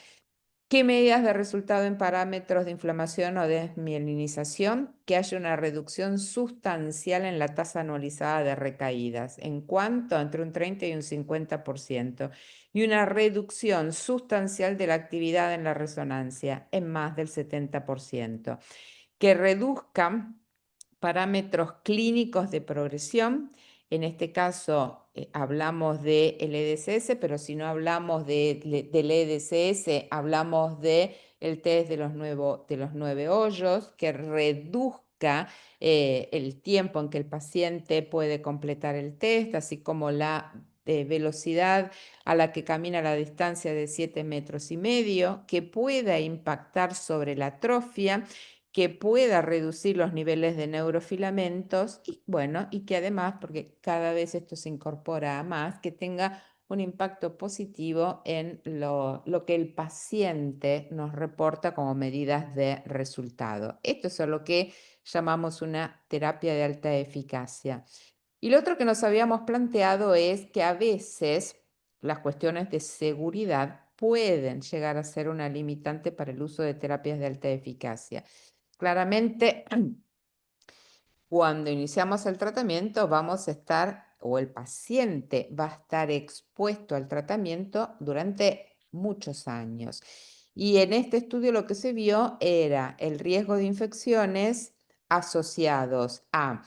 ¿Qué medidas de resultado en parámetros de inflamación o desmielinización? Que haya una reducción sustancial en la tasa anualizada de recaídas, en cuanto entre un 30 y un 50%, y una reducción sustancial de la actividad en la resonancia, en más del 70%, que reduzcan parámetros clínicos de progresión. En este caso hablamos del EDSS, pero si no hablamos del EDSS, hablamos del test de los 9 hoyos, que reduzca el tiempo en que el paciente puede completar el test, así como la velocidad a la que camina la distancia de 7,5 metros, que pueda impactar sobre la atrofia, que pueda reducir los niveles de neurofilamentos y bueno, y que además, porque cada vez esto se incorpora a más, que tenga un impacto positivo en lo que el paciente nos reporta como medidas de resultado. Esto es lo que llamamos una terapia de alta eficacia. Y lo otro que nos habíamos planteado es que a veces las cuestiones de seguridad pueden llegar a ser una limitante para el uso de terapias de alta eficacia. Claramente, cuando iniciamos el tratamiento vamos a estar, o el paciente va a estar expuesto al tratamiento durante muchos años. Y en este estudio lo que se vio era el riesgo de infecciones asociados a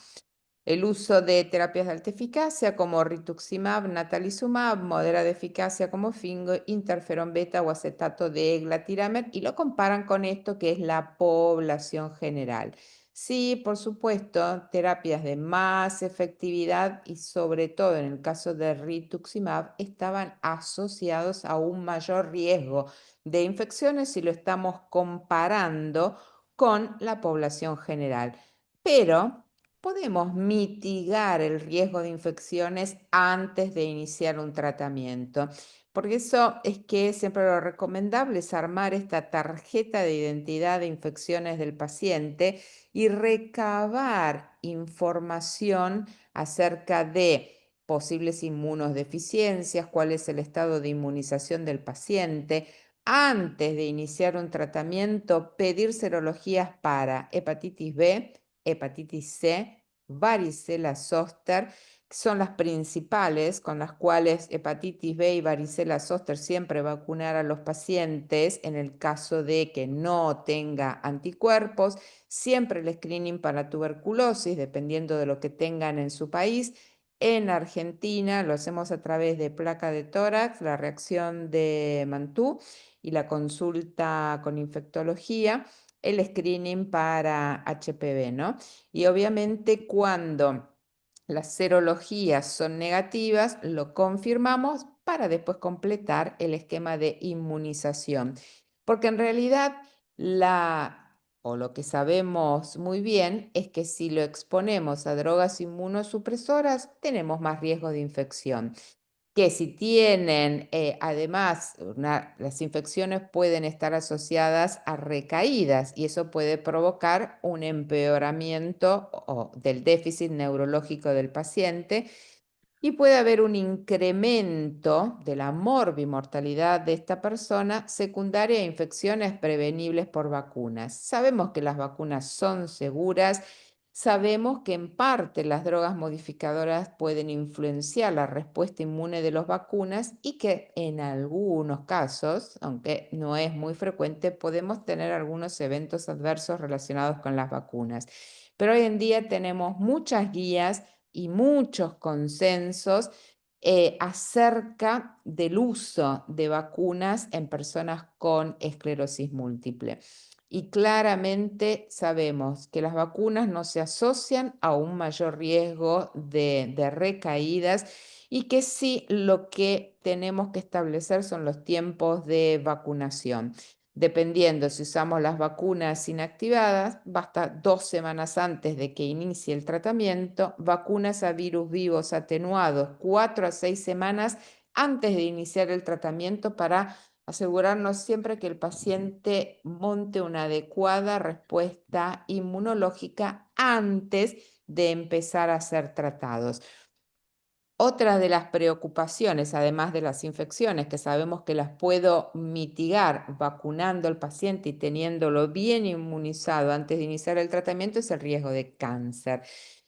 el uso de terapias de alta eficacia como rituximab, natalizumab, moderada eficacia como fingo, interferón beta o acetato de glatiramab, y lo comparan con esto que es la población general. Sí, por supuesto, terapias de más efectividad y sobre todo en el caso de rituximab estaban asociados a un mayor riesgo de infecciones si lo estamos comparando con la población general. Pero podemos mitigar el riesgo de infecciones antes de iniciar un tratamiento. Por eso es que siempre lo recomendable es armar esta tarjeta de identidad de infecciones del paciente y recabar información acerca de posibles inmunodeficiencias, cuál es el estado de inmunización del paciente. Antes de iniciar un tratamiento, pedir serologías para hepatitis B, hepatitis C, varicela zóster, son las principales con las cuales hepatitis B y varicela zóster siempre vacunar a los pacientes en el caso de que no tenga anticuerpos, siempre el screening para tuberculosis, dependiendo de lo que tengan en su país. En Argentina lo hacemos a través de placa de tórax, la reacción de Mantoux y la consulta con infectología, el screening para HPV, ¿no? Y obviamente cuando las serologías son negativas, lo confirmamos para después completar el esquema de inmunización. Porque en realidad lo que sabemos muy bien es que si lo exponemos a drogas inmunosupresoras, tenemos más riesgo de infección. Que si tienen, además, las infecciones pueden estar asociadas a recaídas y eso puede provocar un empeoramiento del déficit neurológico del paciente y puede haber un incremento de la morbimortalidad de esta persona secundaria a infecciones prevenibles por vacunas. Sabemos que las vacunas son seguras. Sabemos que en parte las drogas modificadoras pueden influenciar la respuesta inmune de las vacunas y que en algunos casos, aunque no es muy frecuente, podemos tener algunos eventos adversos relacionados con las vacunas. Pero hoy en día tenemos muchas guías y muchos consensos acerca del uso de vacunas en personas con esclerosis múltiple. Y claramente sabemos que las vacunas no se asocian a un mayor riesgo de recaídas y que sí lo que tenemos que establecer son los tiempos de vacunación. Dependiendo si usamos las vacunas inactivadas, basta 2 semanas antes de que inicie el tratamiento, vacunas a virus vivos atenuados 4 a 6 semanas antes de iniciar el tratamiento para asegurarnos siempre que el paciente monte una adecuada respuesta inmunológica antes de empezar a ser tratados. Otra de las preocupaciones, además de las infecciones, que sabemos que las puedo mitigar vacunando al paciente y teniéndolo bien inmunizado antes de iniciar el tratamiento, es el riesgo de cáncer.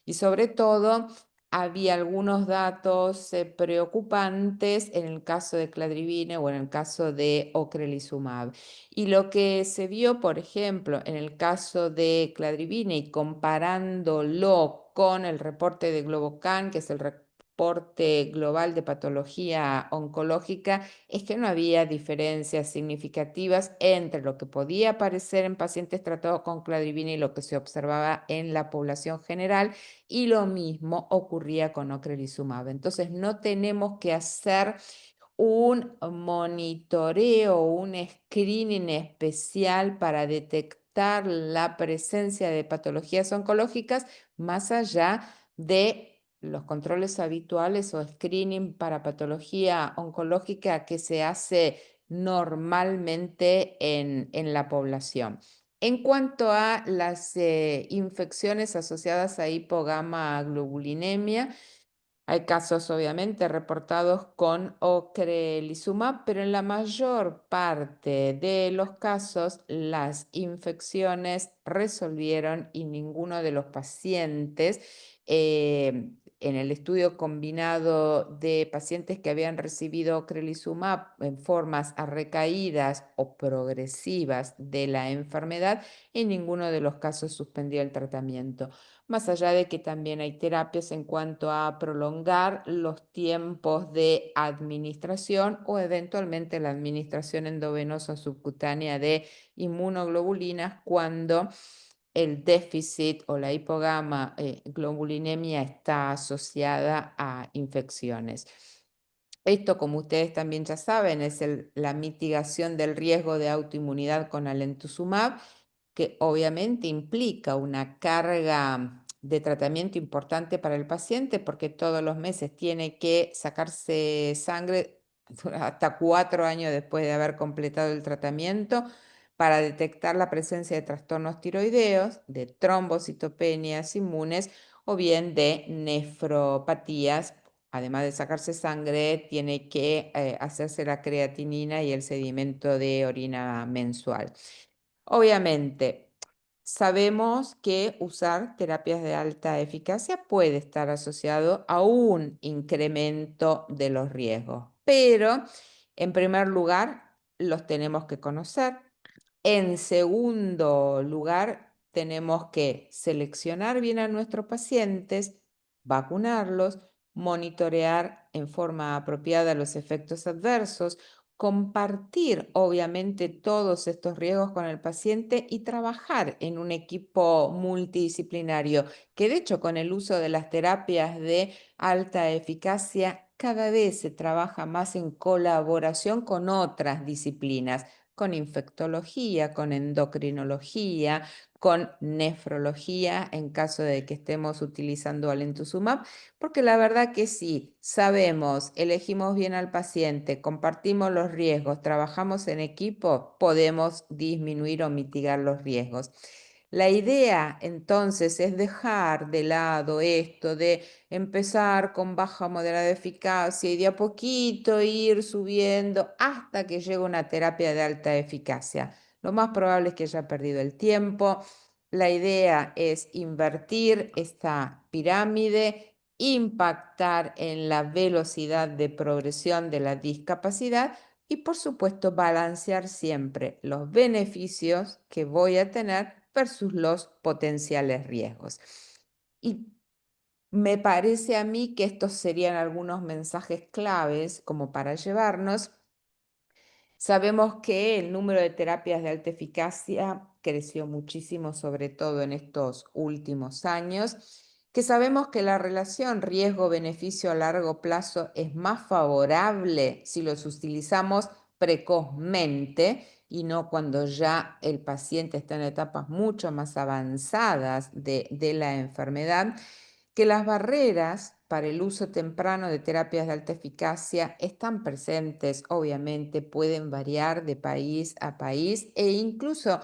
Y sobre todo, había algunos datos preocupantes en el caso de cladribine o en el caso de ocrelizumab. Y lo que se vio, por ejemplo, en el caso de cladribine y comparándolo con el reporte de Globocan, que es el reporte global de patología oncológica, es que no había diferencias significativas entre lo que podía aparecer en pacientes tratados con cladribina y lo que se observaba en la población general, y lo mismo ocurría con ocrelizumab. Entonces no tenemos que hacer un monitoreo, un screening especial para detectar la presencia de patologías oncológicas más allá de los controles habituales o screening para patología oncológica que se hace normalmente en la población. En cuanto a las infecciones asociadas a hipogamaglobulinemia, hay casos obviamente reportados con ocrelizumab, pero en la mayor parte de los casos las infecciones resolvieron y ninguno de los pacientes en el estudio combinado de pacientes que habían recibido ocrelizumab en formas recaídas o progresivas de la enfermedad, en ninguno de los casos suspendió el tratamiento. Más allá de que también hay terapias en cuanto a prolongar los tiempos de administración o eventualmente la administración endovenosa subcutánea de inmunoglobulinas cuando el déficit o la hipogama-globulinemia está asociada a infecciones. Esto, como ustedes también ya saben, es la mitigación del riesgo de autoinmunidad con alemtuzumab, que obviamente implica una carga de tratamiento importante para el paciente porque todos los meses tiene que sacarse sangre hasta 4 años después de haber completado el tratamiento, para detectar la presencia de trastornos tiroideos, de trombocitopenias inmunes o bien de nefropatías. Además de sacarse sangre, tiene que hacerse la creatinina y el sedimento de orina mensual. Obviamente, sabemos que usar terapias de alta eficacia puede estar asociado a un incremento de los riesgos, pero en primer lugar los tenemos que conocer. En segundo lugar, tenemos que seleccionar bien a nuestros pacientes, vacunarlos, monitorear en forma apropiada los efectos adversos, compartir obviamente todos estos riesgos con el paciente y trabajar en un equipo multidisciplinario, que de hecho con el uso de las terapias de alta eficacia cada vez se trabaja más en colaboración con otras disciplinas, con infectología, con endocrinología, con nefrología, en caso de que estemos utilizando alemtuzumab, porque la verdad que sí, sabemos, elegimos bien al paciente, compartimos los riesgos, trabajamos en equipo, podemos disminuir o mitigar los riesgos. La idea entonces es dejar de lado esto de empezar con baja o moderada eficacia y de a poquito ir subiendo hasta que llegue una terapia de alta eficacia. Lo más probable es que haya perdido el tiempo. La idea es invertir esta pirámide, impactar en la velocidad de progresión de la discapacidad y por supuesto balancear siempre los beneficios que voy a tener versus los potenciales riesgos. Y me parece a mí que estos serían algunos mensajes claves como para llevarnos. Sabemos que el número de terapias de alta eficacia creció muchísimo, sobre todo en estos últimos años, que sabemos que la relación riesgo-beneficio a largo plazo es más favorable si los utilizamos precozmente y no cuando ya el paciente está en etapas mucho más avanzadas de la enfermedad, que las barreras para el uso temprano de terapias de alta eficacia están presentes, obviamente pueden variar de país a país e incluso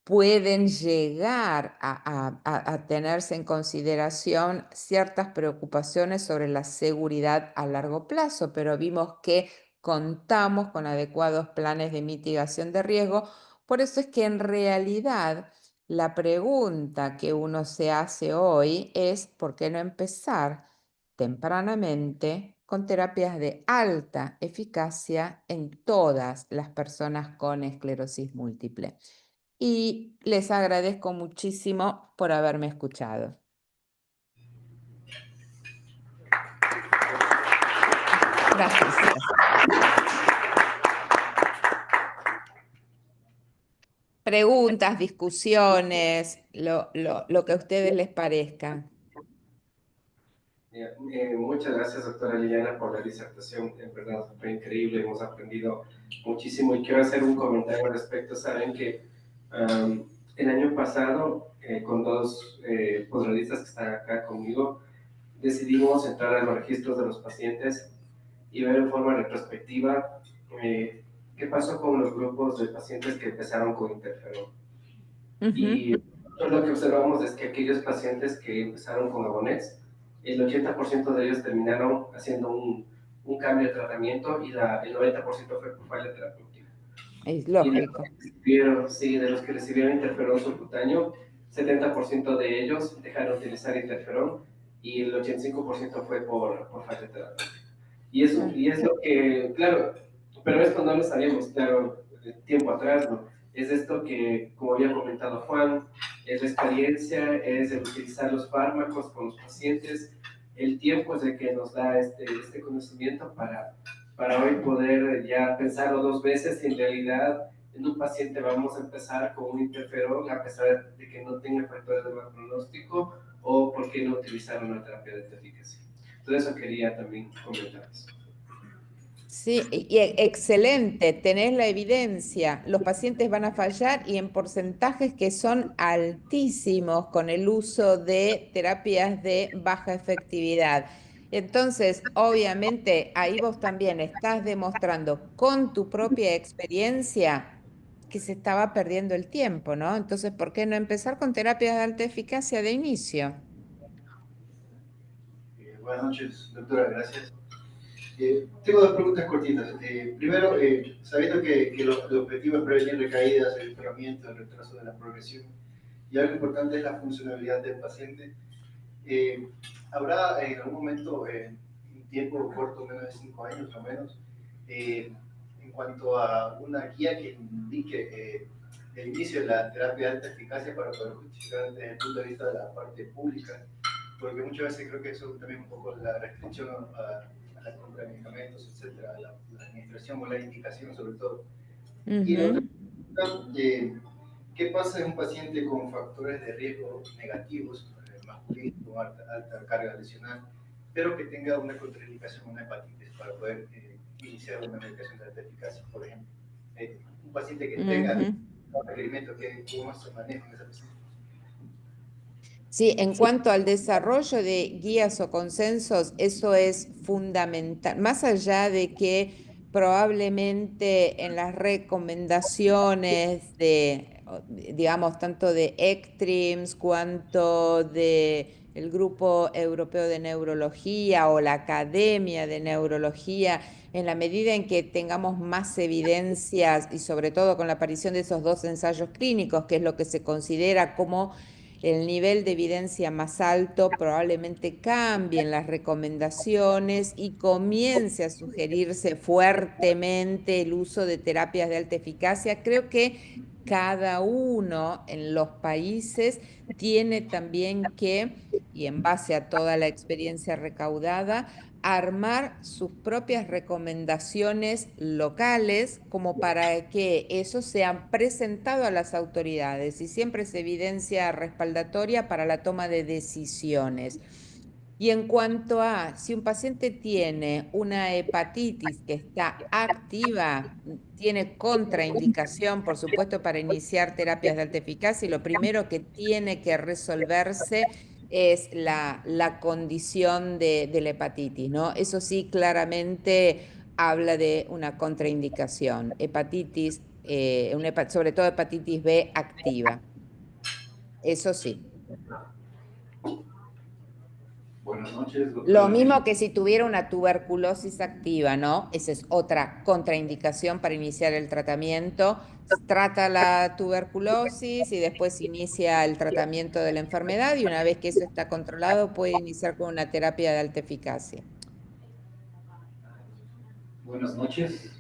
pueden llegar a tenerse en consideración ciertas preocupaciones sobre la seguridad a largo plazo, pero vimos que contamos con adecuados planes de mitigación de riesgo. Por eso es que en realidad la pregunta que uno se hace hoy es ¿por qué no empezar tempranamente con terapias de alta eficacia en todas las personas con esclerosis múltiple? Y les agradezco muchísimo por haberme escuchado. Gracias. Preguntas, discusiones, lo que a ustedes les parezca. Muchas gracias, doctora Liliana, por la disertación. En verdad fue increíble, hemos aprendido muchísimo y quiero hacer un comentario al respecto. Saben que el año pasado, con dos posgradistas que están acá conmigo, decidimos entrar a los registros de los pacientes y ver en forma retrospectiva qué pasó con los grupos de pacientes que empezaron con interferón. Y lo que observamos es que aquellos pacientes que empezaron con Agonex, el 80% de ellos terminaron haciendo un cambio de tratamiento y el 90% fue por falla terapéutica. Es lógico. De los que recibieron interferón subcutáneo, 70% de ellos dejaron de utilizar interferón y el 85% fue por falla terapéutica. Y es lo que, claro, pero esto no lo sabíamos, claro, tiempo atrás, ¿no? Es esto que, como había comentado Juan, es la experiencia, es el utilizar los fármacos con los pacientes, el tiempo es el que nos da este conocimiento para hoy poder ya pensarlo dos veces si en realidad en un paciente vamos a empezar con un interferón a pesar de que no tenga factores de mal pronóstico o por qué no utilizar una terapia de eficacia. Entonces eso quería también comentarles. Sí, y excelente, tenés la evidencia. Los pacientes van a fallar y en porcentajes que son altísimos con el uso de terapias de baja efectividad. Entonces, obviamente, ahí vos también estás demostrando con tu propia experiencia que se estaba perdiendo el tiempo, ¿no? Entonces, ¿por qué no empezar con terapias de alta eficacia de inicio? Buenas noches, doctora, gracias. Tengo dos preguntas cortitas. Primero, sabiendo que el objetivo es prevenir recaídas, el empeoramiento, el retraso de la progresión, y algo importante es la funcionalidad del paciente, ¿habrá en algún momento, un tiempo corto, menos de 5 años o menos, en cuanto a una guía que indique el inicio de la terapia de alta eficacia para poder justificar desde el punto de vista de la parte pública? Porque muchas veces creo que eso también es un poco la restricción a la compra de medicamentos, etcétera, la administración o la indicación sobre todo. Y la otra pregunta, ¿qué pasa en un paciente con factores de riesgo negativos, masculino, con alta carga lesional, pero que tenga una contraindicación, una hepatitis, para poder iniciar una medicación de alta eficacia, por ejemplo? Un paciente que tenga un requerimiento, ¿cómo se maneja en esa paciente? Sí, en cuanto al desarrollo de guías o consensos, eso es fundamental. Más allá de que probablemente en las recomendaciones de, digamos, tanto de ECTRIMS cuanto de el Grupo Europeo de Neurología o la Academia de Neurología, en la medida en que tengamos más evidencias y sobre todo con la aparición de esos 2 ensayos clínicos, que es lo que se considera como el nivel de evidencia más alto, probablemente cambien las recomendaciones y comience a sugerirse fuertemente el uso de terapias de alta eficacia. Creo que cada uno en los países tiene también que, y en base a toda la experiencia recaudada, armar sus propias recomendaciones locales como para que eso sea presentado a las autoridades y siempre es evidencia respaldatoria para la toma de decisiones. Y en cuanto a si un paciente tiene una hepatitis que está activa, tiene contraindicación, por supuesto, para iniciar terapias de alta eficacia, y lo primero que tiene que resolverse es la condición de la hepatitis, ¿no? Eso sí, claramente habla de una contraindicación, hepatitis, sobre todo hepatitis B activa. Eso sí. Buenas noches, doctora. Lo mismo que si tuviera una tuberculosis activa, ¿no? Esa es otra contraindicación para iniciar el tratamiento. Trata la tuberculosis y después inicia el tratamiento de la enfermedad y una vez que eso está controlado puede iniciar con una terapia de alta eficacia. Buenas noches.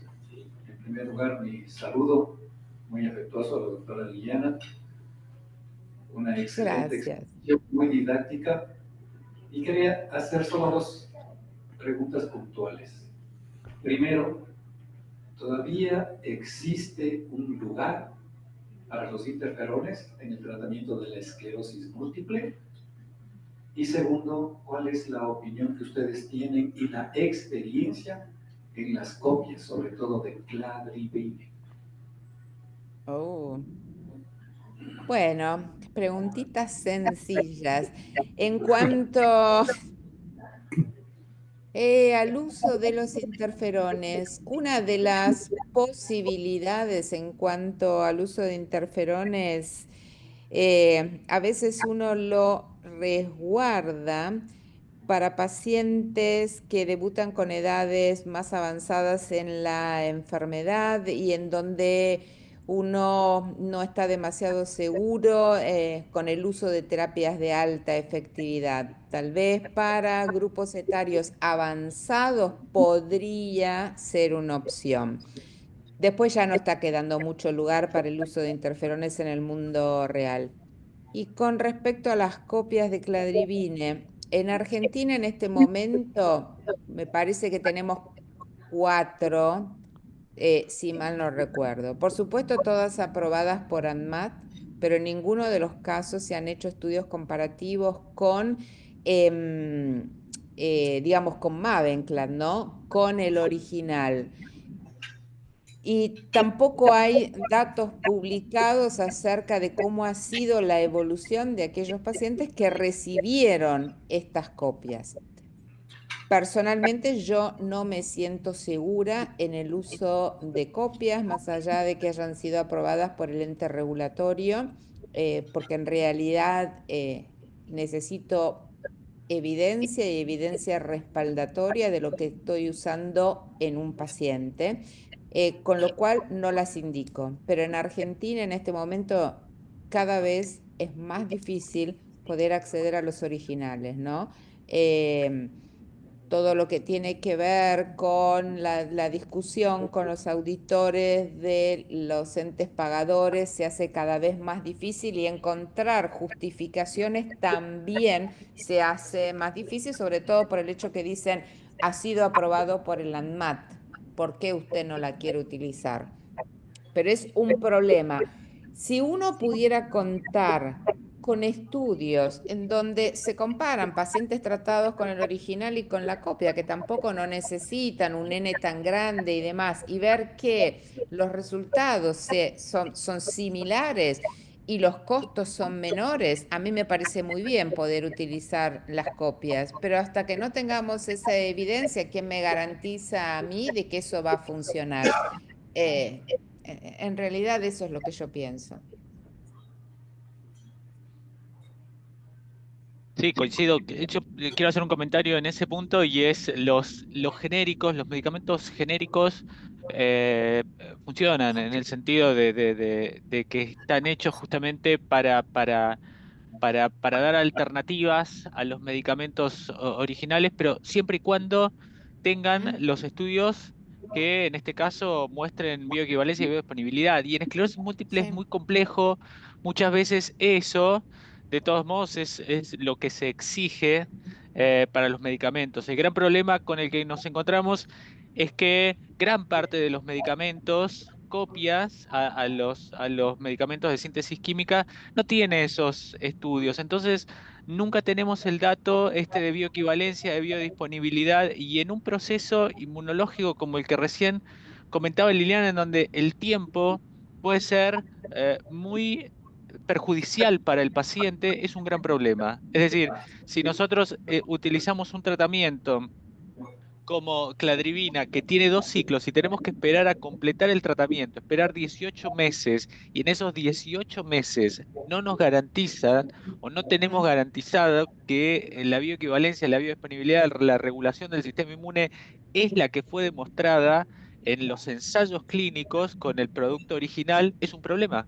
En primer lugar, mi saludo muy afectuoso a la doctora Liliana. Una excelente exposición, muy didáctica. Y quería hacer solo 2 preguntas puntuales. Primero, ¿todavía existe un lugar para los interferones en el tratamiento de la esclerosis múltiple? Y segundo, ¿cuál es la opinión que ustedes tienen y la experiencia en las copias, sobre todo de cladribine? Bueno, preguntitas sencillas. En cuanto al uso de los interferones, una de las posibilidades en cuanto al uso de interferones, a veces uno lo resguarda para pacientes que debutan con edades más avanzadas en la enfermedad y en donde uno no está demasiado seguro con el uso de terapias de alta efectividad. Tal vez para grupos etarios avanzados podría ser una opción. Después ya no está quedando mucho lugar para el uso de interferones en el mundo real. Y con respecto a las copias de cladribine, en Argentina en este momento me parece que tenemos 4, si mal no recuerdo. Por supuesto, todas aprobadas por ANMAT, pero en ninguno de los casos se han hecho estudios comparativos con, digamos, con Mavenclad, ¿no? Con el original. Y tampoco hay datos publicados acerca de cómo ha sido la evolución de aquellos pacientes que recibieron estas copias. Personalmente yo no me siento segura en el uso de copias, más allá de que hayan sido aprobadas por el ente regulatorio, porque en realidad necesito evidencia y evidencia respaldatoria de lo que estoy usando en un paciente, con lo cual no las indico. Pero en Argentina en este momento cada vez es más difícil poder acceder a los originales, ¿no? Todo lo que tiene que ver con la discusión con los auditores de los entes pagadores se hace cada vez más difícil y encontrar justificaciones también se hace más difícil, sobre todo por el hecho que dicen ha sido aprobado por el ANMAT, ¿por qué usted no la quiere utilizar? Pero es un problema. Si uno pudiera contar con estudios en donde se comparan pacientes tratados con el original y con la copia, que tampoco no necesitan un N tan grande y demás, y ver que los resultados son similares y los costos son menores, a mí me parece muy bien poder utilizar las copias, pero hasta que no tengamos esa evidencia, ¿quién me garantiza a mí de que eso va a funcionar? En realidad eso es lo que yo pienso. Sí, coincido. De hecho, quiero hacer un comentario en ese punto y es los genéricos, los medicamentos genéricos funcionan en el sentido de que están hechos justamente para dar alternativas a los medicamentos originales, pero siempre y cuando tengan los estudios que en este caso muestren bioequivalencia y biodisponibilidad. Y en esclerosis múltiple es Sí. muy complejo, muchas veces eso, de todos modos, es lo que se exige para los medicamentos. El gran problema con el que nos encontramos es que gran parte de los medicamentos, copias a los medicamentos de síntesis química, no tiene esos estudios. Entonces, nunca tenemos el dato este de bioequivalencia, de biodisponibilidad, y en un proceso inmunológico como el que recién comentaba Liliana, en donde el tiempo puede ser muy perjudicial para el paciente, es un gran problema. Es decir, si nosotros utilizamos un tratamiento como cladribina, que tiene 2 ciclos y tenemos que esperar a completar el tratamiento, esperar 18 meses, y en esos 18 meses no nos garantizan o no tenemos garantizado que la bioequivalencia, la biodisponibilidad, la regulación del sistema inmune es la que fue demostrada en los ensayos clínicos con el producto original, es un problema.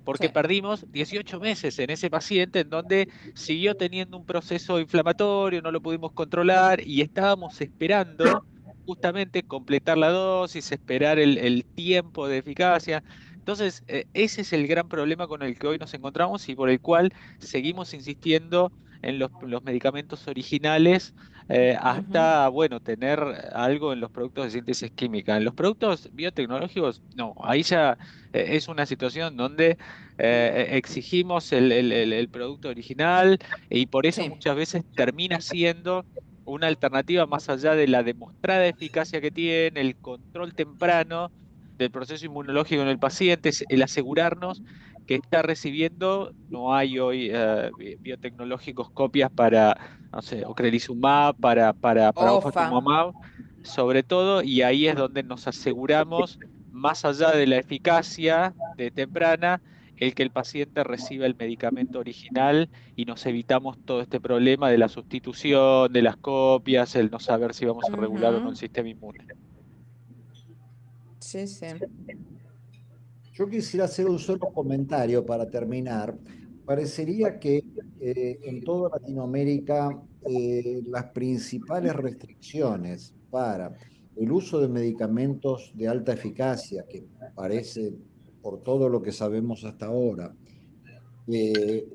Porque Sí. perdimos 18 meses en ese paciente en donde siguió teniendo un proceso inflamatorio, no lo pudimos controlar y estábamos esperando justamente completar la dosis, esperar el tiempo de eficacia. Entonces, ese es el gran problema con el que hoy nos encontramos y por el cual seguimos insistiendo en los medicamentos originales hasta, bueno, tener algo en los productos de síntesis química. En los productos biotecnológicos, no, ahí ya es una situación donde exigimos el producto original y por eso Sí. muchas veces termina siendo una alternativa más allá de la demostrada eficacia que tiene, el control temprano del proceso inmunológico en el paciente, es el asegurarnos que está recibiendo, no hay hoy biotecnológicos copias para, no sé, ocrelizumab, para OFA. ofatumumab, sobre todo, y ahí es donde nos aseguramos, más allá de la eficacia de temprana, el que el paciente reciba el medicamento original y nos evitamos todo este problema de la sustitución, de las copias, el no saber si vamos a regular o no el sistema inmune. Sí, sí. Yo quisiera hacer un solo comentario para terminar. Parecería que en toda Latinoamérica las principales restricciones para el uso de medicamentos de alta eficacia, que parece, por todo lo que sabemos hasta ahora,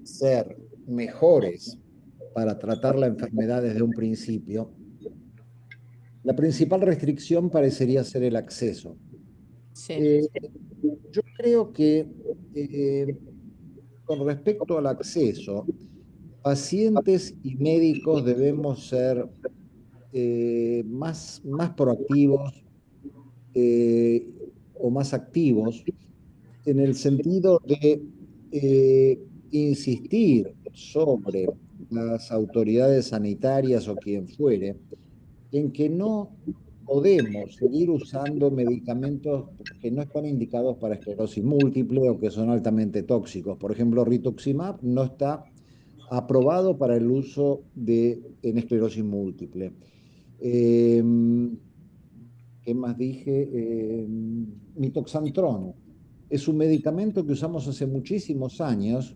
ser mejores para tratar la enfermedad desde un principio, la principal restricción parecería ser el acceso. Sí. Eh, yo creo que con respecto al acceso, pacientes y médicos debemos ser más proactivos eh, o más activos en el sentido de insistir sobre las autoridades sanitarias o quien fuere en que no podemos seguir usando medicamentos que no están indicados para esclerosis múltiple o que son altamente tóxicos. Por ejemplo, rituximab no está aprobado para el uso en esclerosis múltiple. ¿Qué más dije? Mitoxantrón. Es un medicamento que usamos hace muchísimos años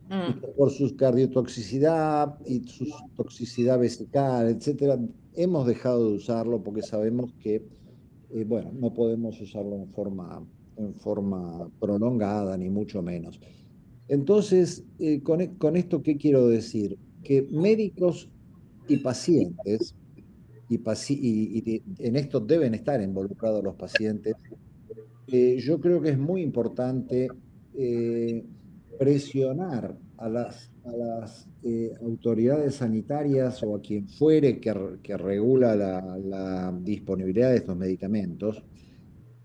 y que por su cardiotoxicidad y su toxicidad vesical, etcétera, hemos dejado de usarlo porque sabemos que, bueno, no podemos usarlo en forma prolongada, ni mucho menos. Entonces, con esto, ¿qué quiero decir? Que médicos y pacientes, y en esto deben estar involucrados los pacientes, yo creo que es muy importante presionar a las autoridades sanitarias o a quien fuere que regula la disponibilidad de estos medicamentos,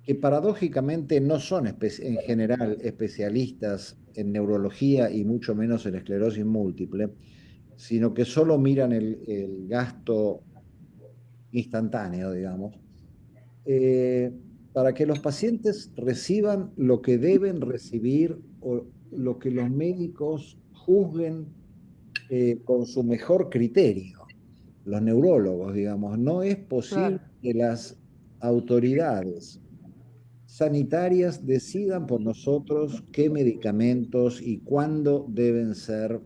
que paradójicamente no son en general especialistas en neurología y mucho menos en esclerosis múltiple, sino que solo miran el gasto instantáneo, digamos, eh, para que los pacientes reciban lo que deben recibir o lo que los médicos juzguen con su mejor criterio, los neurólogos, digamos. No es posible que las autoridades sanitarias decidan por nosotros qué medicamentos y cuándo deben ser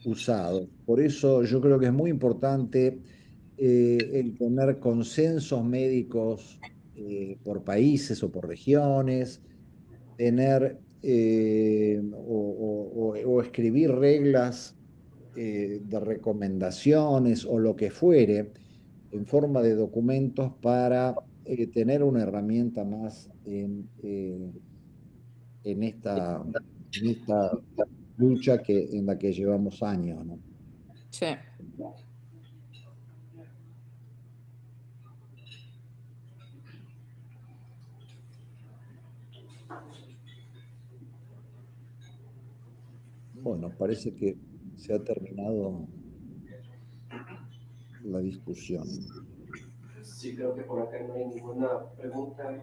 usados. Por eso yo creo que es muy importante el tener consensos médicos por países o por regiones, tener o escribir reglas de recomendaciones o lo que fuere en forma de documentos para tener una herramienta más en esta lucha en la que llevamos años, ¿no? Sí. Bueno, parece que se ha terminado la discusión. Sí, creo que por acá no hay ninguna pregunta.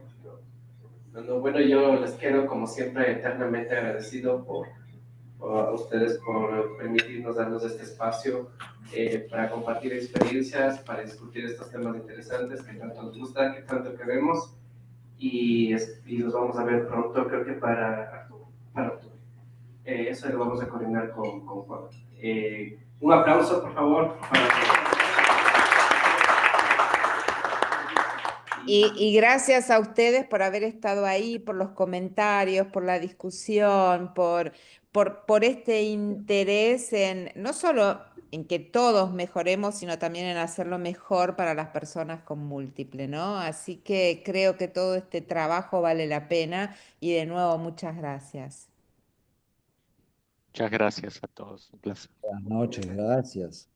Bueno, yo les quiero, como siempre, eternamente agradecido a ustedes por permitirnos darnos este espacio para compartir experiencias, para discutir estos temas interesantes que tanto nos gusta, que tanto queremos. Y nos vamos a ver pronto, creo que para octubre. Eso lo vamos a coordinar con Juan. Un aplauso, por favor. Y gracias a ustedes por haber estado ahí, por los comentarios, por la discusión, por este interés en no solo en que todos mejoremos, sino también en hacerlo mejor para las personas con múltiple, ¿no? Así que creo que todo este trabajo vale la pena y de nuevo muchas gracias. Muchas gracias a todos. Un placer. Buenas noches, gracias.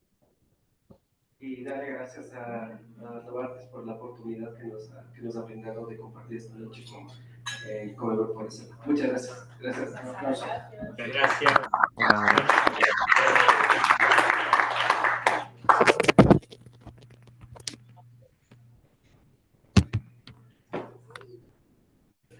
Y darle gracias a Novartis por la oportunidad que nos ha brindado de compartir esta noche con el grupo de SEPA. Muchas gracias. Gracias. Gracias.